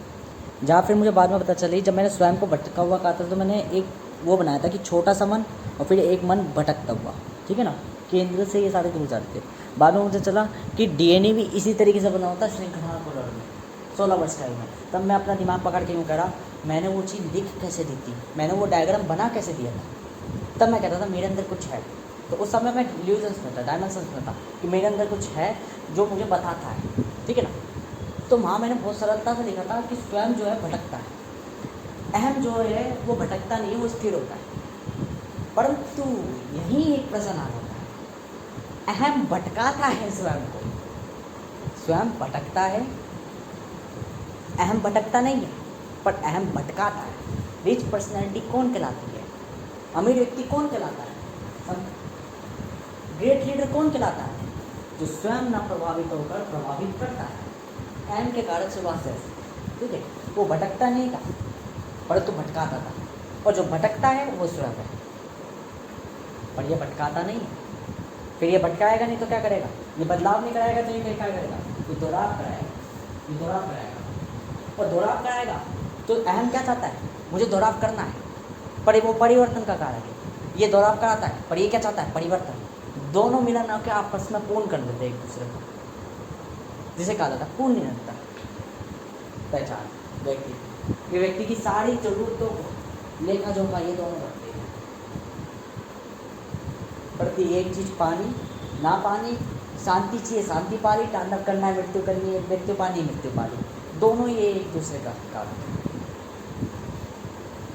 [SPEAKER 1] जहाँ फिर मुझे बाद में पता चली जब मैंने स्वयं को भटका हुआ कहा था तो मैंने एक वो बनाया था कि छोटा सा मन और फिर एक मन भटकता हुआ, ठीक है ना, केंद्र से ये सारे जुड़ जाते थे। बाद में मुझे चला कि DNA भी इसी तरीके से बना होता है श्रृंखला को में 16 वर्ष का में। तब मैं अपना दिमाग पकड़ के यूँ करा, मैंने वो चीज़ लिख कैसे दी थी, मैंने वो डायग्राम बना कैसे दिया था। तब मैं कहता था मेरे अंदर कुछ है, तो उस समय मैं इल्यूजन्स में था, डायमेंशंस में था कि मेरे अंदर कुछ है जो मुझे बताता है, ठीक है ना। तो वहाँ मैंने बहुत सरलता से लिखा था कि स्वयं जो है भटकता है, अहम जो है वो भटकता नहीं है, वो स्थिर होता है। परंतु यही एक प्रश्न आ जाता है, अहम भटकाता है स्वयं को, स्वयं भटकता है, अहम भटकता नहीं है, पर अहम भटकाता है। रिच पर्सनैलिटी कौन कहलाती है, अमीर व्यक्ति कौन कहलाता है, ग्रेट लीडर कौन कहलाता है, जो स्वयं ना प्रभावित होकर प्रभावित करता है, अहम के कारक से वास्ते, ठीक है। वो भटकता नहीं था परंतु भटकाता था, और जो भटकता है वो स्वयं है, पर ये भटकाता नहीं है। फिर ये भटकाएगा नहीं तो क्या करेगा, ये बदलाव नहीं कराएगा तो ये क्या करेगा, ये दोहराव कराएगा, ये दोहराव कराएगा, और दोहराव कराएगा तो अहम क्या चाहता है, मुझे दोहराव करना है, पर वो परिवर्तन का कारक है। ये दोहराव कराता है पर ये क्या चाहता है, परिवर्तन। दोनों मिलन होकर आपस में पूर्ण कर देते एक दूसरे को, जिसे कहा जाता है पूर्ण निरंतर पहचान व्यक्ति। ये व्यक्ति की सारी जरूरतों को लेखा जोखा ये दोनों रखते हैं। प्रति एक चीज पानी, ना पानी, शांति चाहिए शांति पाली, तांडव करना है मृत्यु करनी है मृत्यु पानी, मृत्यु पाली, दोनों ये एक दूसरे का कारण है,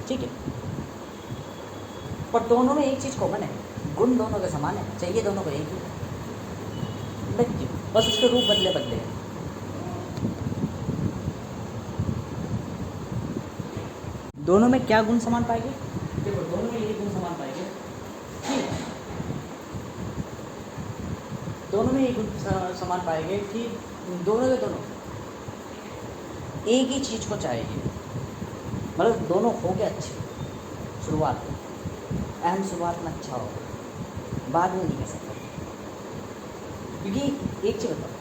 [SPEAKER 1] ठीक है। पर दोनों में एक चीज कॉमन है, गुण दोनों के समान है, चाहिए दोनों को एक ही मृत्यु, बस उसके रूप बदले बदले हैं। दोनों में क्या गुण समान पाएंगे, देखो दोनों में ये गुण समान पाएंगे, ठीक है। दोनों में ये गुण समान पाएंगे कि दोनों के दोनों एक ही चीज़ को चाहेंगे, मतलब दोनों हो गए अच्छे शुरुआत में, अहम शुरुआत में अच्छा होगा, बाद में नहीं कह सकते। क्योंकि एक चीज़ बताओ,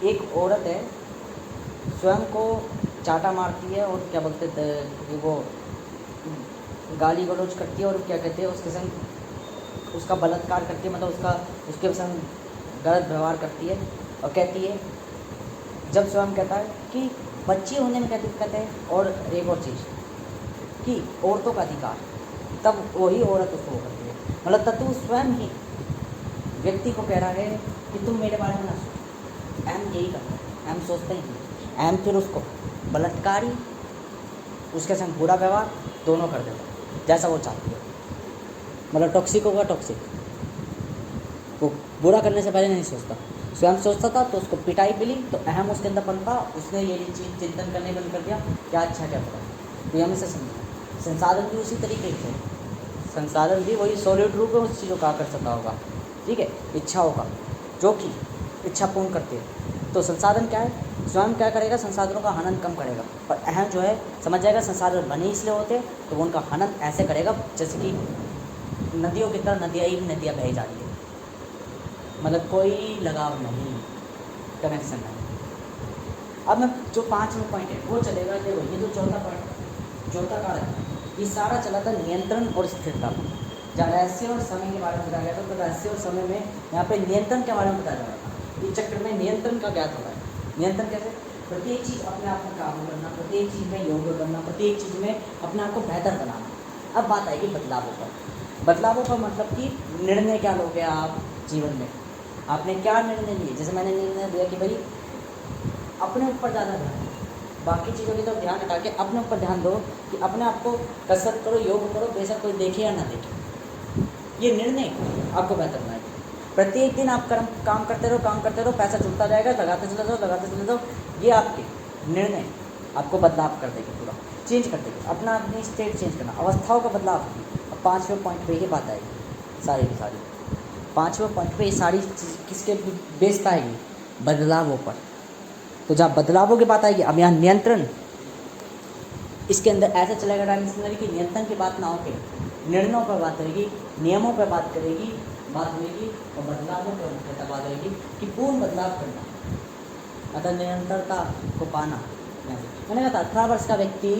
[SPEAKER 1] एक औरत है स्वयं को चाटा मारती है और क्या बोलते थे कि वो गाली गलौज करती है और क्या कहते हैं उसके संग उसका बलात्कार करती है, मतलब उसके संग गलत व्यवहार करती है और कहती है, जब स्वयं कहता है कि बच्ची होने में क्या दिक्कत है, और एक और चीज़ कि औरतों का अधिकार, तब वही औरत उसको वो करती है। मतलब तत्व स्वयं ही व्यक्ति को कह रहा है कि तुम मेरे बारे में ना सोचो। अहम यही करता है, अहम सोचते ही नहीं, अहम फिर उसको बलात्कारी उसके संग बुरा व्यवहार दोनों कर देता है जैसा वो चाहती है। मतलब टॉक्सिक होगा टॉक्सिक, वो बुरा करने से पहले नहीं सोचता, स्वयं सोचता था तो उसको पिटाई मिली तो अहम उसके अंदर पनपा, उसने ये चीज़ चिंतन करने बंद कर दिया क्या अच्छा क्या बुरा। तो हमें से समझा संसाधन भी उसी तरीके से, संसाधन भी वही सॉलिड रूप में उस चीज़ों का कर सकता होगा, ठीक है, इच्छा होगा जो कि इच्छा पूर्ण करती है। तो संसाधन क्या है, स्वयं क्या करेगा, संसाधनों का हनन कम करेगा, और अहम जो है समझ जाएगा संसाधन बने इसलिए होते तो वो उनका हनन ऐसे करेगा जैसे कि नदियों की तरह नदियाँ ही नदियाँ बह जा रही है, मतलब कोई लगाव नहीं, कनेक्शन नहीं। अब मैं जो 5वें पॉइंट है वो चलेगा, देखो ये जो चौथा पॉइंट, चौथा कारक है, ये सारा चला था नियंत्रण और स्थिरता में, जहाँ रहस्य और समय के बारे में बताया गया था। तो रहस्य और समय में यहाँ पे नियंत्रण के बारे में बताया जा रहा था। इस चक्र में नियंत्रण का ज्ञात होता है। नियंत्रण कैसे, प्रत्येक चीज़ अपने आप में काबू करना, प्रत्येक चीज़ में योग करना, प्रत्येक चीज़ में अपने आप को बेहतर बनाना। अब बात आएगी बदलावों पर। बदलावों का मतलब कि निर्णय क्या लोगे आप जीवन में, आपने क्या निर्णय लिए। जैसे मैंने निर्णय लिया कि भाई अपने ऊपर ज़्यादा ध्यान दो, बाकी चीज़ों की तरफ ध्यान हटा के अपने ऊपर ध्यान दो कि अपने आप को कसरत करो, योग करो, बेशक कोई देखे या ना देखे। ये निर्णय आपको बेहतर बनाएगा। प्रत्येक दिन आप काम करते रहो, पैसा जुड़ता जाएगा, लगाते चले जाओ। ये आपके निर्णय आपको बदलाव कर देंगे, पूरा चेंज कर देंगे, अपना अपनी स्टेट चेंज करना, अवस्थाओं का बदलाव। अब 5वें पॉइंट पे ये बात आएगी सारी की सारी। 5वें पॉइंट पे ये सारी चीज़ किसके बेस पर आएगी, बदलावों पर। तो जहाँ बदलावों की बात आएगी, अब यहाँ नियंत्रण, इसके अंदर ऐसा चलेगा डायमेंशनरी कि नियंत्रण की बात ना होकर निर्णयों पर बात करेगी, नियमों पर बात करेगी, बात होगी, और बदलावों पर मुख्यतः बात होगी कि पूर्ण बदलाव करना, अतः निरंतरता को पाना। मैंने कहा था 18 वर्ष का व्यक्ति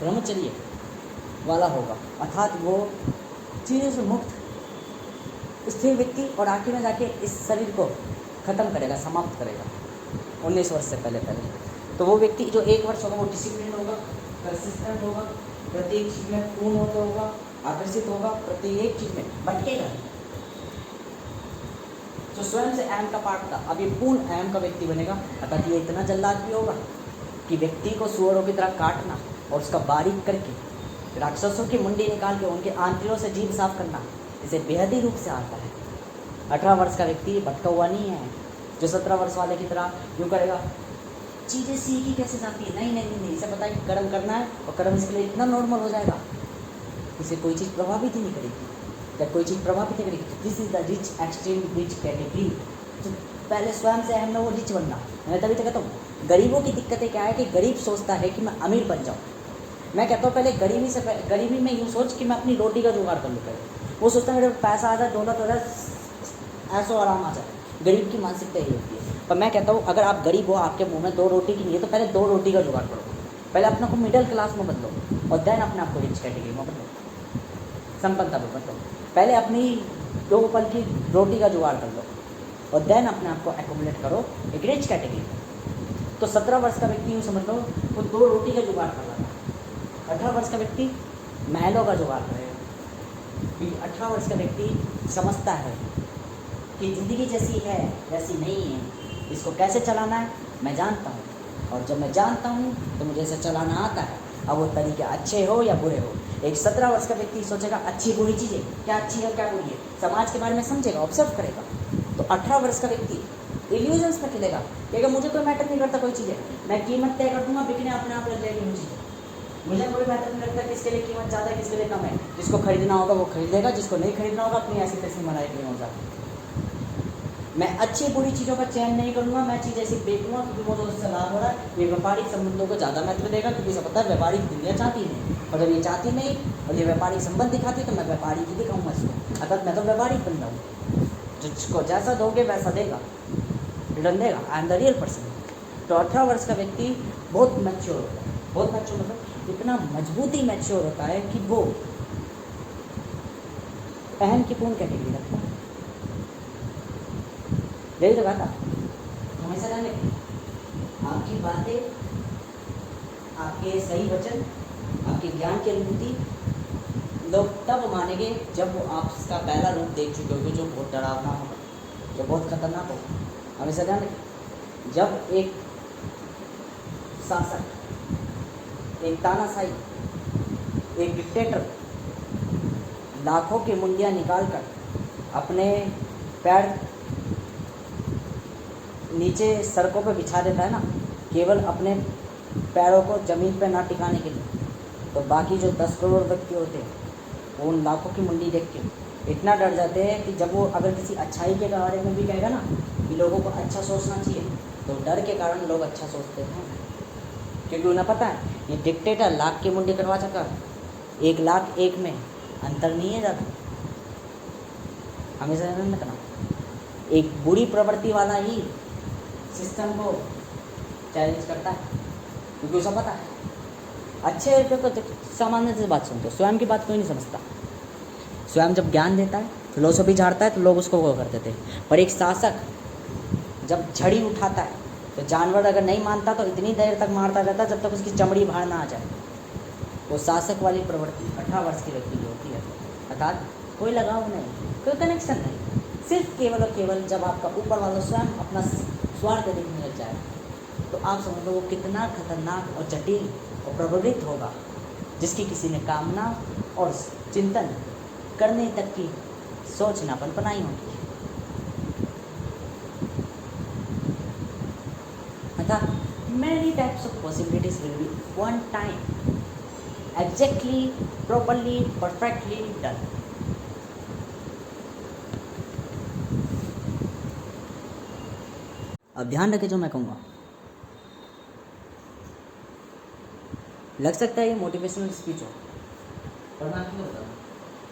[SPEAKER 1] ब्रह्मचर्य वाला होगा, अर्थात वो चीज़ों से मुक्त स्थिर व्यक्ति, और आखिर में जाके इस शरीर को ख़त्म करेगा, समाप्त करेगा 19 वर्ष से पहले। तो वो व्यक्ति जो 1 वर्ष होगा वो डिसिप्लिन होगा, कंसिस्टेंट होगा, प्रत्येक चीज़ में पूर्ण होता होगा, आकर्षित होगा, प्रत्येक चीज़ में भटकेगा। जो स्वयं से अहम का पार्ट था, अब ये पूर्ण अहम का व्यक्ति बनेगा। अर्थात ये इतना जल्लाद भी होगा कि व्यक्ति को सुअरों की तरह काटना और उसका बारीक करके राक्षसों की मुंडी निकाल के उनके आंतरियों से जीभ साफ करना, इसे बेहद ही रूप से आता है। 18 वर्ष का व्यक्ति भटका हुआ नहीं है जो 17 वर्ष वाले की तरह यूँ करेगा, चीज़ें सीखी कैसे जाती है, नहीं, इसे पता है कि कर्म करना है और कर्म इसके लिए इतना नॉर्मल हो जाएगा, इसे कोई चीज़ प्रभावित ही नहीं करेगी। जब कोई चीज़ प्रभावित नहीं करेगी, this is the rich extreme rich category. तो पहले स्वयं से अहम में वो रिच बनना। मैं तभी तो कहता हूँ गरीबों की दिक्कतें क्या है कि गरीब सोचता है कि मैं अमीर बन जाऊँ। मैं कहता हूँ पहले गरीबी में यूँ सोच कि मैं अपनी रोटी का जुगाड़ कर लूँ। पहले वो सोचता है मेरे पैसा आ जाए, दौलत हो जाए, ऐसो आराम आ जाए। गरीब की मानसिकता यही होती है। पर मैं कहता हूँ अगर आप गरीब हो, आपके मुंह में 2 रोटी की नहीं है, तो पहले 2 रोटी का जुगाड़ करो। पहले अपने को मिडिल क्लास में बदलो और देन अपने आप को रिच कैटेगरी में बदलो, संपन्नता में बदलो। पहले अपनी 2 पल की रोटी का जुगाड़ कर लो और देन अपने आप को एक्यूमुलेट करो एक रिच कैटेगरी में। तो 17 वर्ष का व्यक्ति यूँ समझ लो वो 2 रोटी का जुगाड़ कर रहा था। 18 वर्ष का व्यक्ति महलों का जुगाड़ करेगा। 18 वर्ष का व्यक्ति समझता है कि ज़िंदगी जैसी है वैसी नहीं है, इसको कैसे चलाना है मैं जानता हूँ, और जब मैं जानता हूँ तो मुझे इसे चलाना आता है। अब वो तरीके अच्छे हो या बुरे हो। एक 17 वर्ष का व्यक्ति सोचेगा अच्छी बुरी चीज़ें क्या अच्छी है क्या बुरी है, समाज के बारे में समझेगा, ऑब्जर्व करेगा। तो 18 वर्ष का व्यक्ति इल्यूजन्स में खेलेगा कि अगर मुझे कोई मैटर नहीं करता कोई चीज़ें, मैं कीमत तय कर दूँगा, बिकने अपने आप लग जाएगी वो चीज़ें। मुझे कोई मैटर नहीं लगता किसके लिए कीमत ज़्यादा है किसके लिए कम है। जिसको खरीदना होगा वो खरीदेगा, जिसको नहीं खरीदना होगा अपनी ऐसी तैसी मलाई नहीं हो जाती। मैं अच्छी बुरी चीज़ों का चयन नहीं करूँगा, मैं चीज़ ऐसी बेचूंगा क्योंकि वो तो उससे लाभ हो रहा है। ये व्यापारिक संबंधों को ज़्यादा महत्व देगा क्योंकि इसे पता है व्यापारिक दुनिया चाहती नहीं, और जब ये चाहती नहीं और ये व्यापारिक संबंध दिखाती है तो मैं व्यापारिक ही दिखाऊंगा इसको। अर्थात मैं तो व्यापारिक बन रहा हूँ, जिसको जैसा दोगे वैसा देगा, रिटर्न देगा। I am the real person. तो 18 वर्ष का व्यक्ति बहुत मैच्योर होता है। बहुत मैच्योर मतलब इतना मजबूती मैच्योर होता है कि वो अहम की पूर्ण कैटेगरी रखता है। यही तो बात हमेशा रहने आपकी बातें, आपके सही वचन, आपके ज्ञान की अनुभूति लोग तब मानेंगे जब वो आपका पहला रूप देख चुके होंगे, जो बहुत डरावना होगा, जो बहुत खतरनाक होगा। हमेशा ध्यान रखें, जब एक शासक, एक तानाशाही, एक डिक्टेटर लाखों की मुंडियाँ निकालकर अपने पैर नीचे सड़कों पर बिछा देता है ना, केवल अपने पैरों को ज़मीन पर ना टिकाने के लिए, तो बाकी जो 10 करोड़ व्यक्ति होते हैं वो उन लाखों की मुंडी देख के इतना डर जाते हैं कि जब वो अगर किसी अच्छाई के बारे में भी कहेगा ना कि लोगों को अच्छा सोचना चाहिए, तो डर के कारण लोग अच्छा सोचते हैं, क्योंकि उन्हें पता है ये डिक्टेटर लाख की मुंडी करवा चुका, 1 लाख 1 में अंतर नहीं है ज़्यादा। हमेशा ध्यान रखना, एक बुरी प्रवृत्ति वाला ही सिस्टम को चैलेंज करता है, क्योंकि उसे पता है अच्छे को तो सामान्य से बात सुनते, स्वयं की बात कोई नहीं समझता। स्वयं जब ज्ञान देता है, फिलोसफी झाड़ता है, तो लोग उसको वो कर देते हैं। पर एक शासक जब छड़ी उठाता है तो जानवर अगर नहीं मानता तो इतनी देर तक मारता रहता जब तक उसकी चमड़ी बाहर ना आ जाए। वो शासक वाली प्रवृत्ति 18 वर्ष की व्यक्ति की होती है, अर्थात कोई लगाव नहीं, कोई कनेक्शन नहीं, सिर्फ केवल और केवल जब आपका ऊपर वाला स्वयं अपना स्वार्थ देखने लग जाए तो आप समझ लो वो कितना खतरनाक और जटिल और प्रभावित होगा, जिसकी किसी ने कामना और चिंतन करने तक की सोच ना बनाई होगी। अर्थात many types of possibilities will be one time exactly, properly, perfectly done. अब ध्यान रखें जो मैं कहूँगा, लग सकता है ये मोटिवेशनल स्पीच हो, पर मैं आपको बताऊँ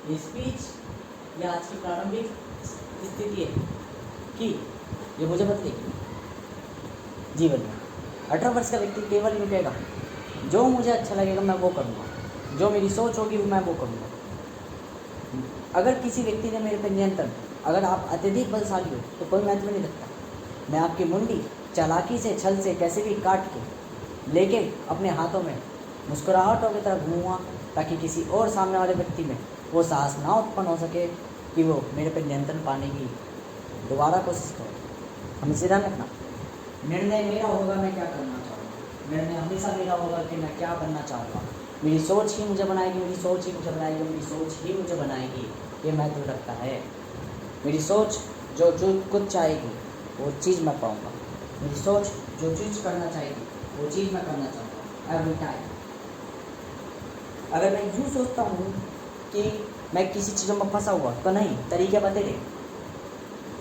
[SPEAKER 1] ये स्पीच या आज की प्रारंभिक स्थिति है कि ये मुझे बदलेगी जीवन में। 18 वर्ष का व्यक्ति केवल यूँ कहेगा जो मुझे अच्छा लगेगा मैं वो करूँगा, जो मेरी सोच होगी वो मैं वो करूँगा। अगर किसी व्यक्ति ने मेरे पर नियंत्रण, अगर आप अत्यधिक बलशाली हो तो कोई महत्व नहीं रखता। मैं आपकी मुंडी चालाकी से, छल से कैसे भी काट के लेके अपने हाथों में मुस्कुराहटों की तरह घूमूँगा, ताकि किसी और सामने वाले व्यक्ति में वो साहस ना उत्पन्न हो सके कि वो मेरे पर नियंत्रण पाने की दोबारा कोशिश करे। हमें सीधा रखना, निर्णय मेरा होगा मैं क्या करना चाहूँगा, निर्णय हमेशा मेरा होगा कि मैं क्या बनना चाहूँगा। मेरी सोच ही मुझे बनाएगी, मेरी सोच ही मुझे बनाएगी, मेरी सोच ही मुझे बनाएगी, ये महत्व रखता है। मेरी सोच जो कुछ चाहेगी वो चीज़ मैं पाऊँगा, मेरी सोच जो चीज़ करना चाहेगी वो चीज़ मैं करना चाहूँगा एवरी टाइम। अगर मैं यूँ सोचता हूँ कि मैं किसी चीज़ों में फंसा हुआ, तो नहीं, तरीके बतेंगे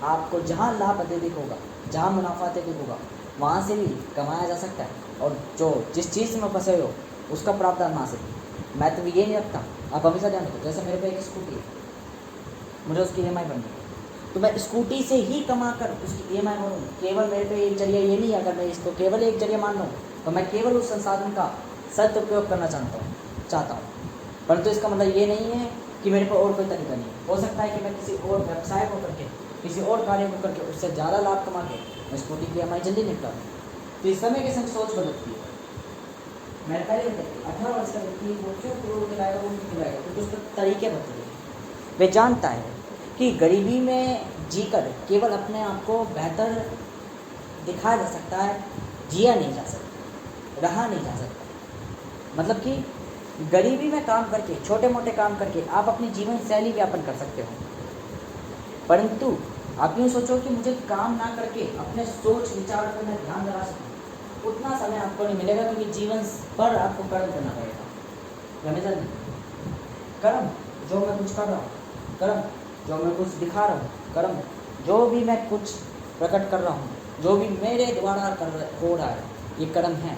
[SPEAKER 1] आपको। जहाँ लाभ अत्यधिक होगा, जहाँ मुनाफा अत्यधिक होगा, वहाँ से भी कमाया जा सकता है, और जो जिस चीज़ में फंसे हो उसका प्रावधान ना सके। मैं तो ये नहीं रखता, आप हमेशा ध्यान रखो। जैसे मेरे पे एक स्कूटी है, मुझे उसकी EMI भरनी है, तो मैं स्कूटी से ही कमा कर उसकी EMI भरूँ। केवल मेरे पे एक जरिया ये नहीं है, अगर मैं इसको केवल एक जरिया मान लूँ तो मैं केवल उस संसाधन का सदुपयोग करना चाहता हूँ। परंतु इसका मतलब ये नहीं है कि मेरे पर और कोई तरीका नहीं है। हो सकता है कि मैं किसी और व्यवसाय को करके, किसी और कार्य को करके उससे ज़्यादा लाभ कमा के मैं स्कूटी की EMI जल्दी निपटा दूँ। तो इस समय के संग सोच बदलती है। मैंने पहले बताया 18 वर्ष का व्यक्ति वो क्यों करोड़ दिलाएगा, वो क्यों दिलाएगा, क्योंकि उसके तरीके बदले। वे जानता है कि गरीबी में जीकर केवल अपने आप को बेहतर दिखाया जा सकता है, जिया नहीं जा सकता, रहा नहीं जा सकता। मतलब कि गरीबी में काम करके, छोटे मोटे काम करके आप अपनी जीवन शैली व्यापन कर सकते हो, परंतु आप यूँ सोचो कि मुझे काम ना करके अपने सोच विचार पर मैं ध्यान लगा सकूँ, उतना समय आपको नहीं मिलेगा, क्योंकि जीवन पर आपको कर्म करना पड़ेगा। हमेशा कर्म जो मैं कुछ कर रहा हूँ, कर्म जो मैं कुछ दिखा रहा हूँ, कर्म जो भी मैं कुछ प्रकट कर रहा हूँ, जो भी मेरे द्वारा हो रहा है ये कर्म है।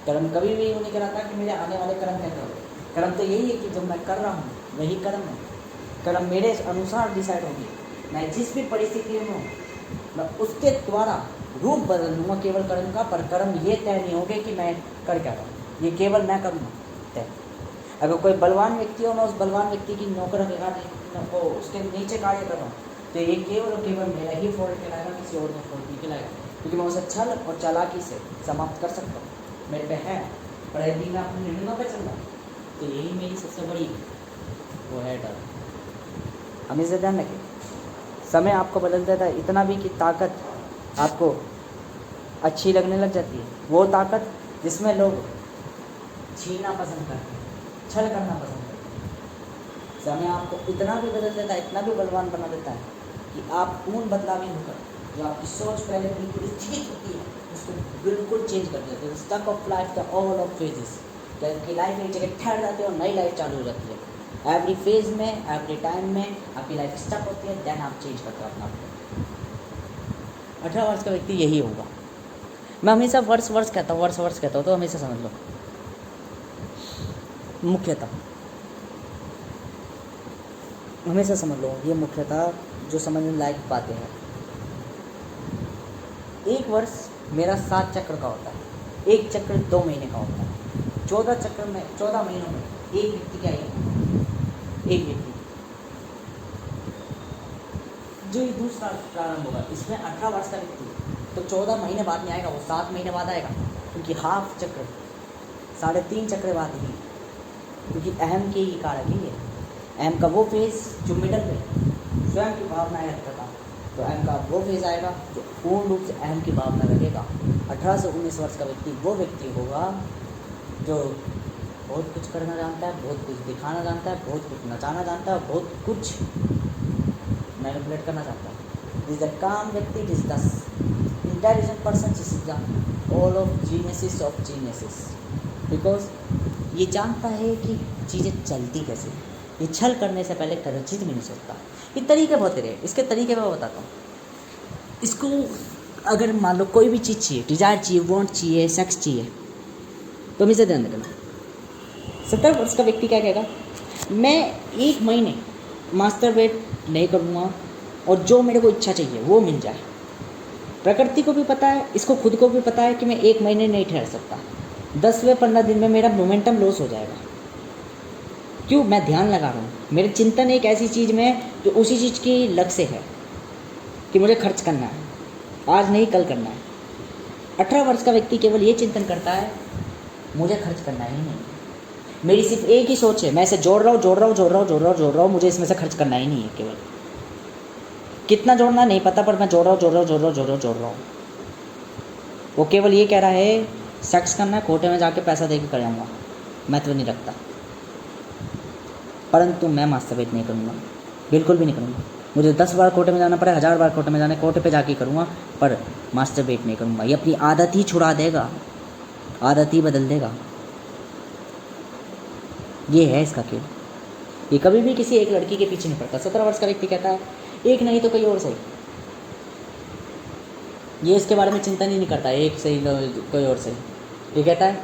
[SPEAKER 1] कर्म कभी भी यूँ नहीं कराता कि मेरे आने वाले कर्म कैसे हो। कर्म तो यही है कि जो मैं कर रहा हूँ वही कर्म है। कर्म मेरे अनुसार डिसाइड होगी। मैं जिस भी परिस्थिति में हूँ मैं उसके द्वारा रूप बदल दूँगा केवल कर्म का, पर कर्म ये तय नहीं होंगे कि मैं कर क्या रहा हूँ, ये केवल मैं करूँगा तय। अगर कोई बलवान व्यक्ति हो, मैं उस बलवान व्यक्ति की नौकर वो उसके नीचे कार्य कर रहा हूँ, तो ये केवल और केवल मेरा ही फॉल्ट कहलाएगा, किसी और का फॉल्ट नहीं कहलाएगा, क्योंकि मैं उसे छल और चालाकी से समाप्त कर सकता हूँ। मेरे पे है, पर यदि मैं अपने निर्णयों पर चल रहा हूँ तो यही मेरी सबसे बड़ी वो है डर। हमेशा ध्यान रखें, समय आपको बदल देता है इतना भी कि ताकत आपको अच्छी लगने लग जाती है। वो ताकत जिसमें लोग छीनना पसंद करते हैं, छल करना पसंद करते हैं। समय आपको इतना भी बदल देता है, इतना भी बलवान बना देता है कि आप पूर्ण बदलावी होकर जो आपकी सोच पहले बिल्कुल स्थित होती है उसको बिल्कुल चेंज कर देते हैं। Stuck of life the all of phases, आपकी लाइफ एक जगह ठहर जाती है और नई लाइफ चालू हो जाती है। एवरी फेज में, एवरी टाइम में आपकी लाइफ स्टक होती है, देन आप चेंज करते हो अपना आप। 18 वर्ष का व्यक्ति यही होगा। मैं हमेशा वर्ष कहता हूँ, वर्ष कहता हूँ, तो हमेशा समझ लो मुख्यतः, हमेशा समझ लो ये मुख्यतः जो समझने लायक बातें हैं। एक वर्ष मेरा 7 चक्र का होता है, एक चक्र 2 महीने का होता है। 14 चक्र में 14 महीनों में एक व्यक्ति क्या है, एक व्यक्ति जो ये दूसरा प्रारंभ होगा इसमें 18 वर्ष का व्यक्ति तो 14 महीने बाद नहीं आएगा, वो 7 महीने बाद आएगा, क्योंकि हाफ चक्र 3.5 चक्र बाद ही, क्योंकि अहम के ही कारक ही है। अहम का वो फेज जो मिडल में स्वयं की भावनाएं रखता था, तो अहम का वो फेज आएगा जो पूर्ण रूप से अहम की भावना रखेगा। 18 से 19 वर्ष का व्यक्ति वो व्यक्ति होगा जो बहुत कुछ करना जानता है, बहुत कुछ दिखाना जानता है, बहुत कुछ नचाना जानता है, बहुत कुछ मैनिपुलेट करना चाहता है। दिस द काम व्यक्ति, this the intelligent person, this is the all of geniuses of geniuses, because ये जानता है कि चीज़ें चलती कैसे। ये छल करने से पहले रचित भी नहीं सोचता। ये तरीके बहुत तेरे, इसके तरीके मैं बताता हूँ। इसको अगर मान लो कोई भी चीज़ चाहिए, डिजायर चाहिए, वांट चाहिए, सेक्स चाहिए, तो हमेशा ध्यान रखना 17 वर्ष का व्यक्ति क्या कहेगा, मैं 1 महीने मास्टरबेट नहीं करूँगा और जो मेरे को इच्छा चाहिए वो मिल जाए। प्रकृति को भी पता है, इसको खुद को भी पता है कि मैं 1 महीने नहीं ठहर सकता, 10वें 15 दिन में मेरा मोमेंटम लॉस हो जाएगा। क्यों? मैं ध्यान लगा रहा हूँ, मेरे चिंतन एक ऐसी चीज़ में है जो उसी चीज़ की लक्ष्य है कि मुझे खर्च करना है, आज नहीं कल करना है। 18 वर्ष का व्यक्ति केवल ये चिंतन करता है मुझे खर्च करना ही नहीं, मेरी सिर्फ एक ही सोच है, मैं इसे जोड़ रहा हूँ, मुझे इसमें से खर्च करना ही नहीं है। केवल कितना जोड़ना नहीं पता, पर मैं जोड़ रहा हूँ। वो केवल ये कह रहा है सेक्स करना है, कोटे में जाके पैसा दे के कर आऊँगा, महत्व नहीं रखता। परंतु मैं मास्टरबेट नहीं करूँगा, बिल्कुल भी नहीं करूँगा। मुझे 10 बार कोटे में जाना पड़े, 1000 बार कोटे में जाना, कोटे पे जाके करूँगा, पर मास्टरबेट नहीं करूँगा। ये अपनी आदत ही छुड़ा देगा, आदत ही बदल देगा। ये है इसका खेल। ये कभी भी किसी एक लड़की के पीछे नहीं पड़ता। 17 वर्ष का व्यक्ति कहता है एक नहीं तो कोई और सही, ये इसके बारे में चिंतन ही नहीं करता, एक सही कोई और सही। ये कहता है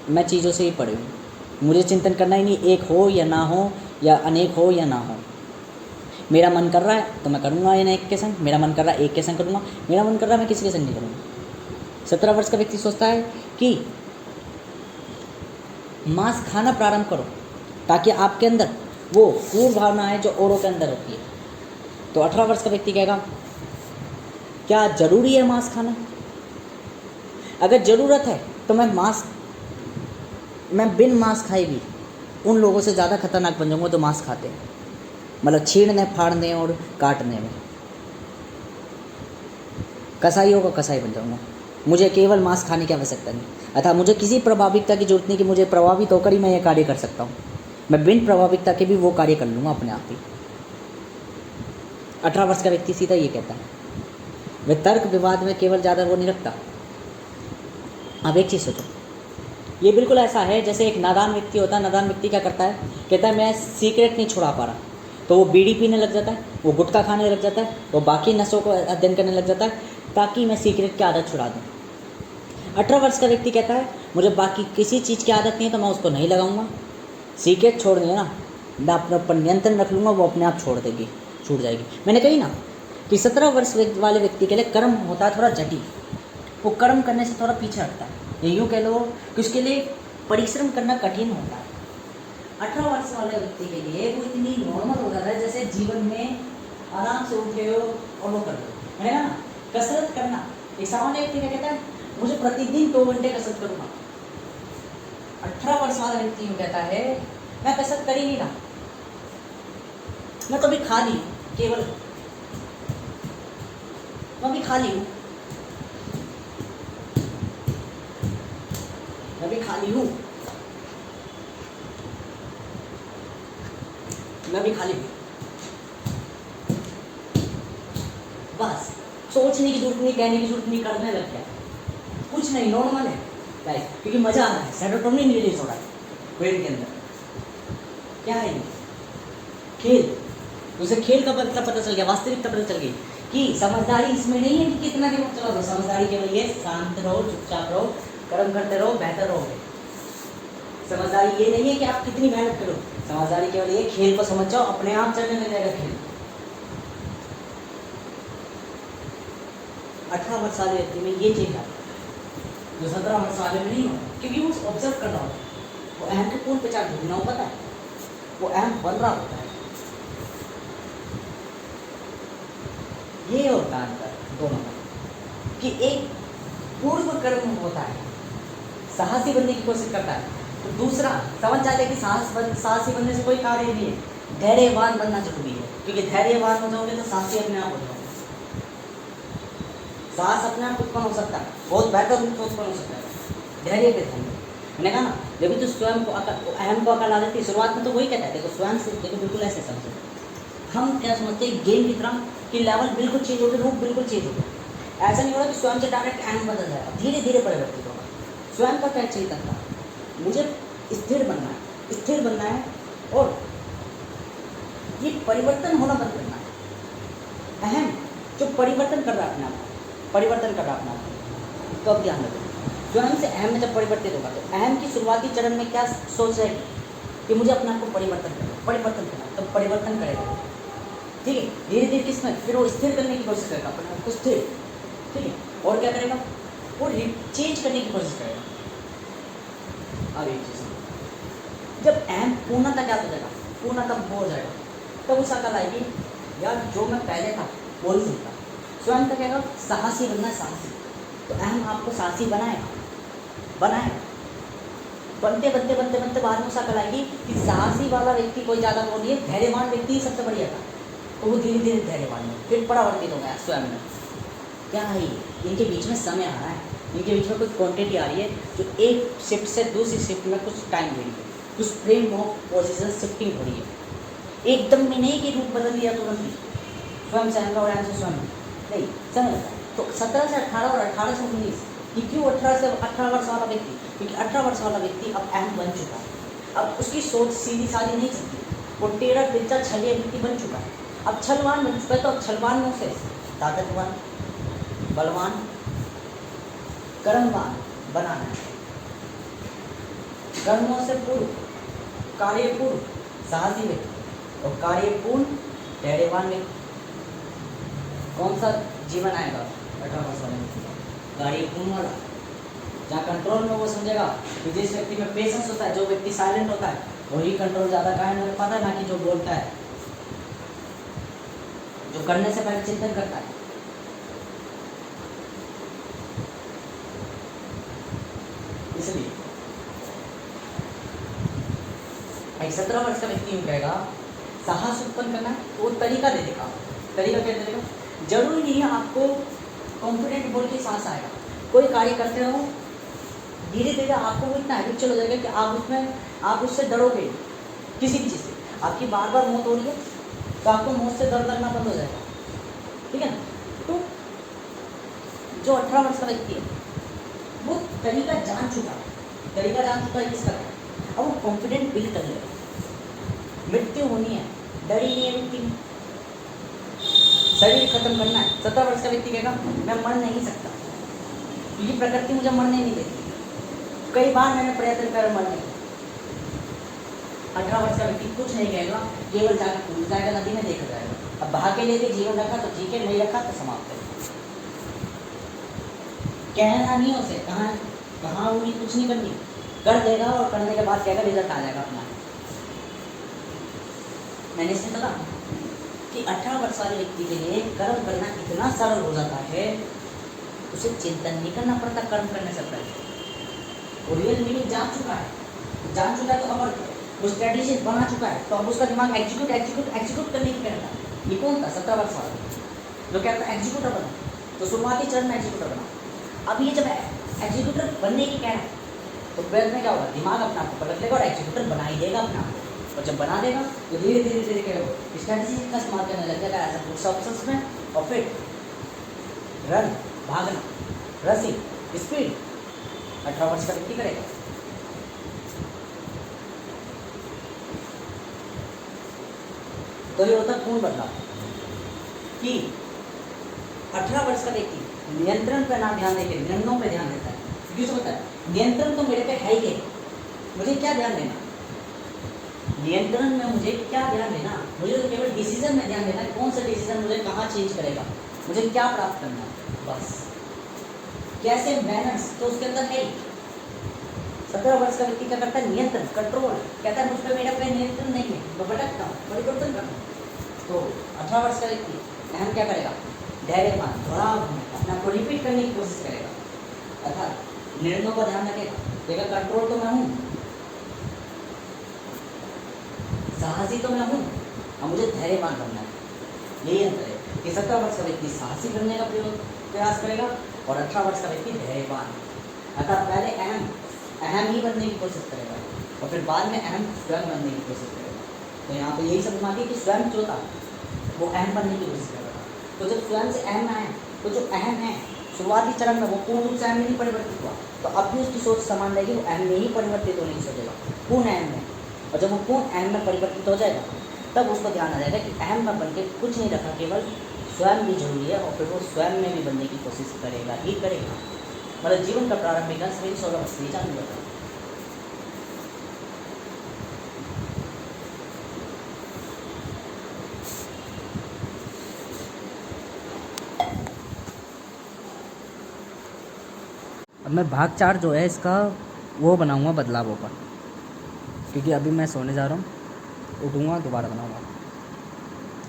[SPEAKER 1] मैं चीज़ों से ही पढ़ी हूँ, मुझे चिंतन करना ही नहीं, एक हो या ना हो, या अनेक हो या ना हो। मेरा मन कर रहा है तो मैं करूँगा एक के संग, मेरा मन कर रहा है एक के संग करूँगा, मेरा मन कर रहा है मैं किसी के संग नहीं करूँगा। 17 वर्ष का व्यक्ति सोचता है कि मांस खाना प्रारंभ करो ताकि आपके अंदर वो पूर्व भावना है जो औरों के अंदर होती है। तो 18 वर्ष का व्यक्ति कहेगा क्या ज़रूरी है मांस खाना? अगर ज़रूरत है तो मैं बिन मांस खाए भी उन लोगों से ज़्यादा खतरनाक बन जाऊँगा जो मांस खाते हैं, मतलब छीनने फाड़ने और काटने में। कसाईयों का कसाई बन जाऊँगा, मुझे केवल मांस खाने की आवश्यकता नहीं, अतः मुझे किसी प्रभाविकता की जरूरत नहीं कि मुझे प्रभावित होकर ही मैं ये कार्य कर सकता हूँ। मैं बिन प्रभाविकता के भी वो कार्य कर लूँगा अपने आप ही। 18 वर्ष का व्यक्ति सीधा ये कहता है, वह तर्क विवाद में केवल ज़्यादा वो नहीं रखता। अब एक चीज़ सोचो, ये बिल्कुल ऐसा है जैसे एक नादान व्यक्ति होता है। नादान व्यक्ति क्या करता है, कहता है मैं सीक्रेट नहीं छुड़ा पा रहा, तो वो बीड़ी पीने लग जाता है, वो गुटखा खाने लग जाता है, वो बाकी नशों को अध्ययन करने लग जाता है ताकि मैं सिगरेट की आदत छुड़ा दूँ। 18 वर्ष का व्यक्ति कहता है मुझे बाकी किसी चीज़ की आदत नहीं है तो मैं उसको नहीं लगाऊंगा, सिगरेट छोड़नी है ना, मैं अपने ऊपर नियंत्रण रख लूँगा, वो अपने आप छूट जाएगी। मैंने कही ना कि 17 वर्ष वाले व्यक्ति के लिए कर्म होता है थोड़ा जटिल, वो कर्म करने से थोड़ा पीछे हटता है, ये यूँ कह लो कि उसके लिए परिश्रम करना कठिन होता है। 18 वर्ष वाले व्यक्ति के लिए वो इतनी नॉर्मल हो जाता है जैसे जीवन में आराम से उठे हो और वो कर लो, है ना। कसरत करना, एक सामान्य व्यक्ति कहता है मुझे प्रतिदिन 2 घंटे कसरत करूँगा। 18 वर्ष वाला व्यक्ति यूँ कहता है मैं कसरत कर ही नहीं रहा, मैं तो अभी खाली हूँ, केवल मैं भी खाली हूँ, मैं भी खाली हूँ, मैं भी खाली हूँ। बस सोचने की जरूरत नहीं, कहने की जरूरत नहीं, करने लग गया, कुछ नहीं, नॉर्मल है लाइफ, क्योंकि मजा आ रहा है, सेरोटोनिन रिलीज हो रहा है ब्रेन के अंदर। क्या है ये? खेल। उसे खेल का पता चल गया, वास्तविकता पता चल गई कि समझदारी इसमें नहीं है कि कितना दिमाग चलाओगे, समझदारी केवल ये शांत रहो, चुपचाप रहो, कर्म करते रहो, बेहतर रहोगे। समझदारी ये नहीं है कि आप कितनी मेहनत करो, समझदारी केवल ये खेल को समझ जाओ, अपने आप चलने लग जाएगा खेल। 18 वर्ष वाले व्यक्ति में ये चीज आता है जो 17 वर्ष वाले में नहीं होता, क्योंकि वो ऑब्जर्व कर रहा होता है, वो अहम को पूर्ण पहचान ढूंढना हो, पता है वो अहम बन रहा होता है। ये होता है अंतर दोनों का कि एक पूर्व कर्म होता है, साहसी बनने की कोशिश करता है, तो दूसरा समझ जाते हैं कि साहसी बनने से कोई कार्य नहीं है, धैर्यवान बनना जरूरी है, क्योंकि धैर्यवान हो जाओगे तो साहसी अपने आप हो जाओगे। साहस अपने आप उत्पन्न हो सकता है, बहुत बेहतर रूप से उत्पन्न हो सकता है धैर्य के धन। मैंने कहा ना जब भी तो स्वयं को अहम को अकल आ जाती है, शुरुआत में तो वही कहता है, देखो स्वयं से देखो बिल्कुल ऐसे समझो, हम क्या समझते हैं गेम की तरह कि लेवल बिल्कुल चेंज हो गया, रूप बिल्कुल चेंज हो गया। ऐसा नहीं होगा कि स्वयं से डायरेक्ट अहम बदल जाएगा, धीरे धीरे परिवर्तित होगा। स्वयं का क्या चेतन था, मुझे स्थिर बनना है, स्थिर बनना है, और ये परिवर्तन होना बंद करना है। अहम जो परिवर्तन कर रहा है अपने आप, परिवर्तन कर रहा है अपने आप, तो अब ध्यान रखो स्वयं से अहम में जब परिवर्तित होगा तो अहम की शुरुआती चरण में क्या सोच रहेगी कि मुझे अपने आप को परिवर्तन करना, तो परिवर्तन करेगा, ठीक है। धीरे धीरे किसमें फिर वो स्थिर करने की कोशिश करेगा अपने आप को, स्थिर, ठीक है। और क्या करेगा, वो चेंज करने की कोशिश करेगा। अब एक चीज़ जब अहम पूर्णता क्या हो जाएगा, पूर्णता हो जाएगा, तब उस अकल आएगी यार जो मैं पहले था वो नहीं सकता। स्वयं का कहेगा साहसी बनना, साहसी, तो अहम आपको साहसी बनाएगा, बनते बनते बनते बनते बाद में उस अकल आएगी कि साहसी वाला व्यक्ति कोई ज़्यादा वो नहीं है, धैर्यवान व्यक्ति ही सबसे बढ़िया था, तो वो धीरे धीरे धैर्यवान है, फिर परावर्तित हो गया स्वयं में। क्या है ये, इनके बीच में समय आ रहा है, इनके बीच में कुछ क्वांटिटी आ रही है जो एक शिफ्ट से दूसरी शिफ्ट में कुछ टाइम ले रही है, कुछ फ्रेम ऑफ पोजिशन शिफ्टिंग हो रही है, एकदम में नहीं कि रूप बदल दिया तुरंत ही, स्वयं से अहम और अहम से स्वयं नहीं, समय लगता है। तो 17 से 18 और 18 से 19, कि क्यों 18 से 18 वर्ष वाला व्यक्ति, क्योंकि 18 वर्ष वाला व्यक्ति अब अहम बन चुका है, अब उसकी सोच सीधी साधी नहीं चलती, वो टेढ़ा टिच्चा छलिया व्यक्ति बन चुका है, अब छलवान बन चुका है। तो अब छलवान में से ताकतवान, बलवान, कर्मवान बनाना है, कर्मों से पूर्व, कार्यपूर्ण साहसी व्यक्ति और कार्यपूर्ण धैर्यवान व्यक्ति। कौन सा जीवन आएगा 18 वर्ष वाले व्यक्ति का, कार्यपूर्ण वाला, जहाँ कंट्रोल में वो समझेगा कि जिस व्यक्ति में पेशेंस होता है, जो व्यक्ति साइलेंट होता है वही कंट्रोल ज़्यादा कायम रख पाता है, ना कि जो बोलता है, जो करने से पहले चिंतन करता है। इसलिए एक 17 वर्ष का व्यक्ति यूँ कहेगा साहस उत्पन्न करना है, तो वो तरीका दे देगा। तरीका क्या दे देगा, जरूरी नहीं है आपको कॉन्फिडेंट बोल के साहस आएगा, कोई कार्य करते रहो, धीरे धीरे आपको वो इतना हैबिचुअल हो जाएगा कि आप उससे डरोगे किसी भी चीज़ से। आपकी बार बार मौत हो रही है तो आपको मौत से डर लगना बंद हो जाएगा, ठीक है ना। तो जो 18 वर्ष का व्यक्ति है वो तरीका जान चुका है किसका, अब वो कॉन्फिडेंट बिल्ड कर लेगा। मृत्यु होनी है डर ही नहीं है व्यक्ति में। शरीर खत्म करना है, 17 वर्ष का व्यक्ति कहेगा मैं मर नहीं सकता, क्योंकि प्रकृति मुझे मरने नहीं देती। कई बार मैंने प्रयत्न कर मर नहीं। 18 वर्ष का व्यक्ति कुछ नहीं कहेगा, केवल जाकर कूद जाएगा, नदी में देखा जाएगा। अब बहा के लिए भी जीवन रखा तो ठीक है, नहीं रखा तो समाप्त है। कहना नहीं उसे, कहाँ उंगली कुछ नहीं करनी, कर देगा और करने के बाद कहेगा रिजल्ट आ जाएगा अपना। मैंने इसमें कहा कि 18 वर्ष वाले व्यक्ति के लिए कर्म करना इतना सरल हो जाता है, उसे चिंतन नहीं करना पड़ता कर्म करने से पहले। वो रियल मीनिंग जान चुका है तो अब वो स्ट्रेटेजी बना चुका है, तो अब उसका दिमाग एग्जीक्यूट करने की कहता है। ये कौन था? 17 वर्ष वाला जो कहता है एग्जीक्यूटर बना, तो शुरुआती चरण में एग्जीक्यूटर बना। अब ये जब एग्जीक्यूटर बनने की कह रहा है तो प्रयत्न में क्या होगा, दिमाग अपने आप को पलट लेगा और एग्जीक्यूटर बना ही देगा अपने आप को। और जब बना देगा तो धीरे धीरे क्या होगा, स्ट्रेटेजी का इस्तेमाल करने लग जाएगा ऐसा कुछ ऑप्शंस में। और फिर रन, भागना, रसिंग, स्पीड 18 वर्ष का व्यक्ति करेगा। तो ये होता है पूर्ण बदलाव कि 18 वर्ष का व्यक्ति नियंत्रण पर ना ध्यान देकर निर्णयों पर ध्यान देता है। क्यों से होता है? नियंत्रण तो मेरे पे है ही, मुझे क्या ध्यान देना, नियंत्रण में मुझे क्या ध्यान देना, मुझे तो केवल डिसीजन में ध्यान देना है। कौन सा डिसीजन मुझे कहाँ चेंज करेगा, मुझे क्या प्राप्त करना है, बस। कैसे मैनर्स तो उसके अंदर है ही। 17 वर्ष का व्यक्ति क्या करता है? नियंत्रण, कंट्रोल। कहता है मुझ पर मेरा कोई नियंत्रण नहीं है, मैं भटकता हूँ, परिवर्तन करता हूँ। तो 18 वर्ष का व्यक्ति अहम क्या करेगा? धैर्यवान, दोहराव, अपने आप को रिपीट करने की कोशिश करेगा, अर्थात निर्णयों पर ध्यान रखेगा, देखा कंट्रोल तो मैं हूँ, साहसी तो मैं हूँ, अब मुझे धैर्यवान बनना है। यही अंतर है कि 17 वर्ष का व्यक्ति साहसी बनने का प्रयास करेगा और 18 वर्ष का व्यक्ति धैर्यवान, अर्थात पहले अहम ही बनने की कोशिश करेगा और फिर बाद में अहम स्वयं बनने की कोशिश करेगा। तो यहाँ पे यही समझना है कि स्वयं जो था वो अहम बनने की कोशिश करेगा। तो जब स्वयं से अहम आए तो जो अहम है शुरुआती चरण में वो पूर्ण रूप से अहम में नहीं परिवर्तित हुआ, तो अब भी उसकी सोच समान रहेगी, वो अहम में ही परिवर्तित होने की सोचेगा, पूर्ण अहम में। और जब वो पूर्ण अहम में परिवर्तित हो जाएगा तब उसको ध्यान आ जाएगा कि अहम में बन के कुछ नहीं रखा, केवल स्वयं भी जरूरी है, और फिर वो स्वयं में भी बनने की कोशिश करेगा ही करेगा। मतलब जीवन का प्रारंभिक अंश मेरी 16 वर्ष से चालू होता है। अब मैं भाग 4 जो है इसका वो बनाऊंगा बदलावों पर, क्योंकि अभी मैं सोने जा रहा हूँ, उठूँगा दोबारा बनाऊँगा।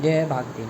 [SPEAKER 1] ये है भाग 3।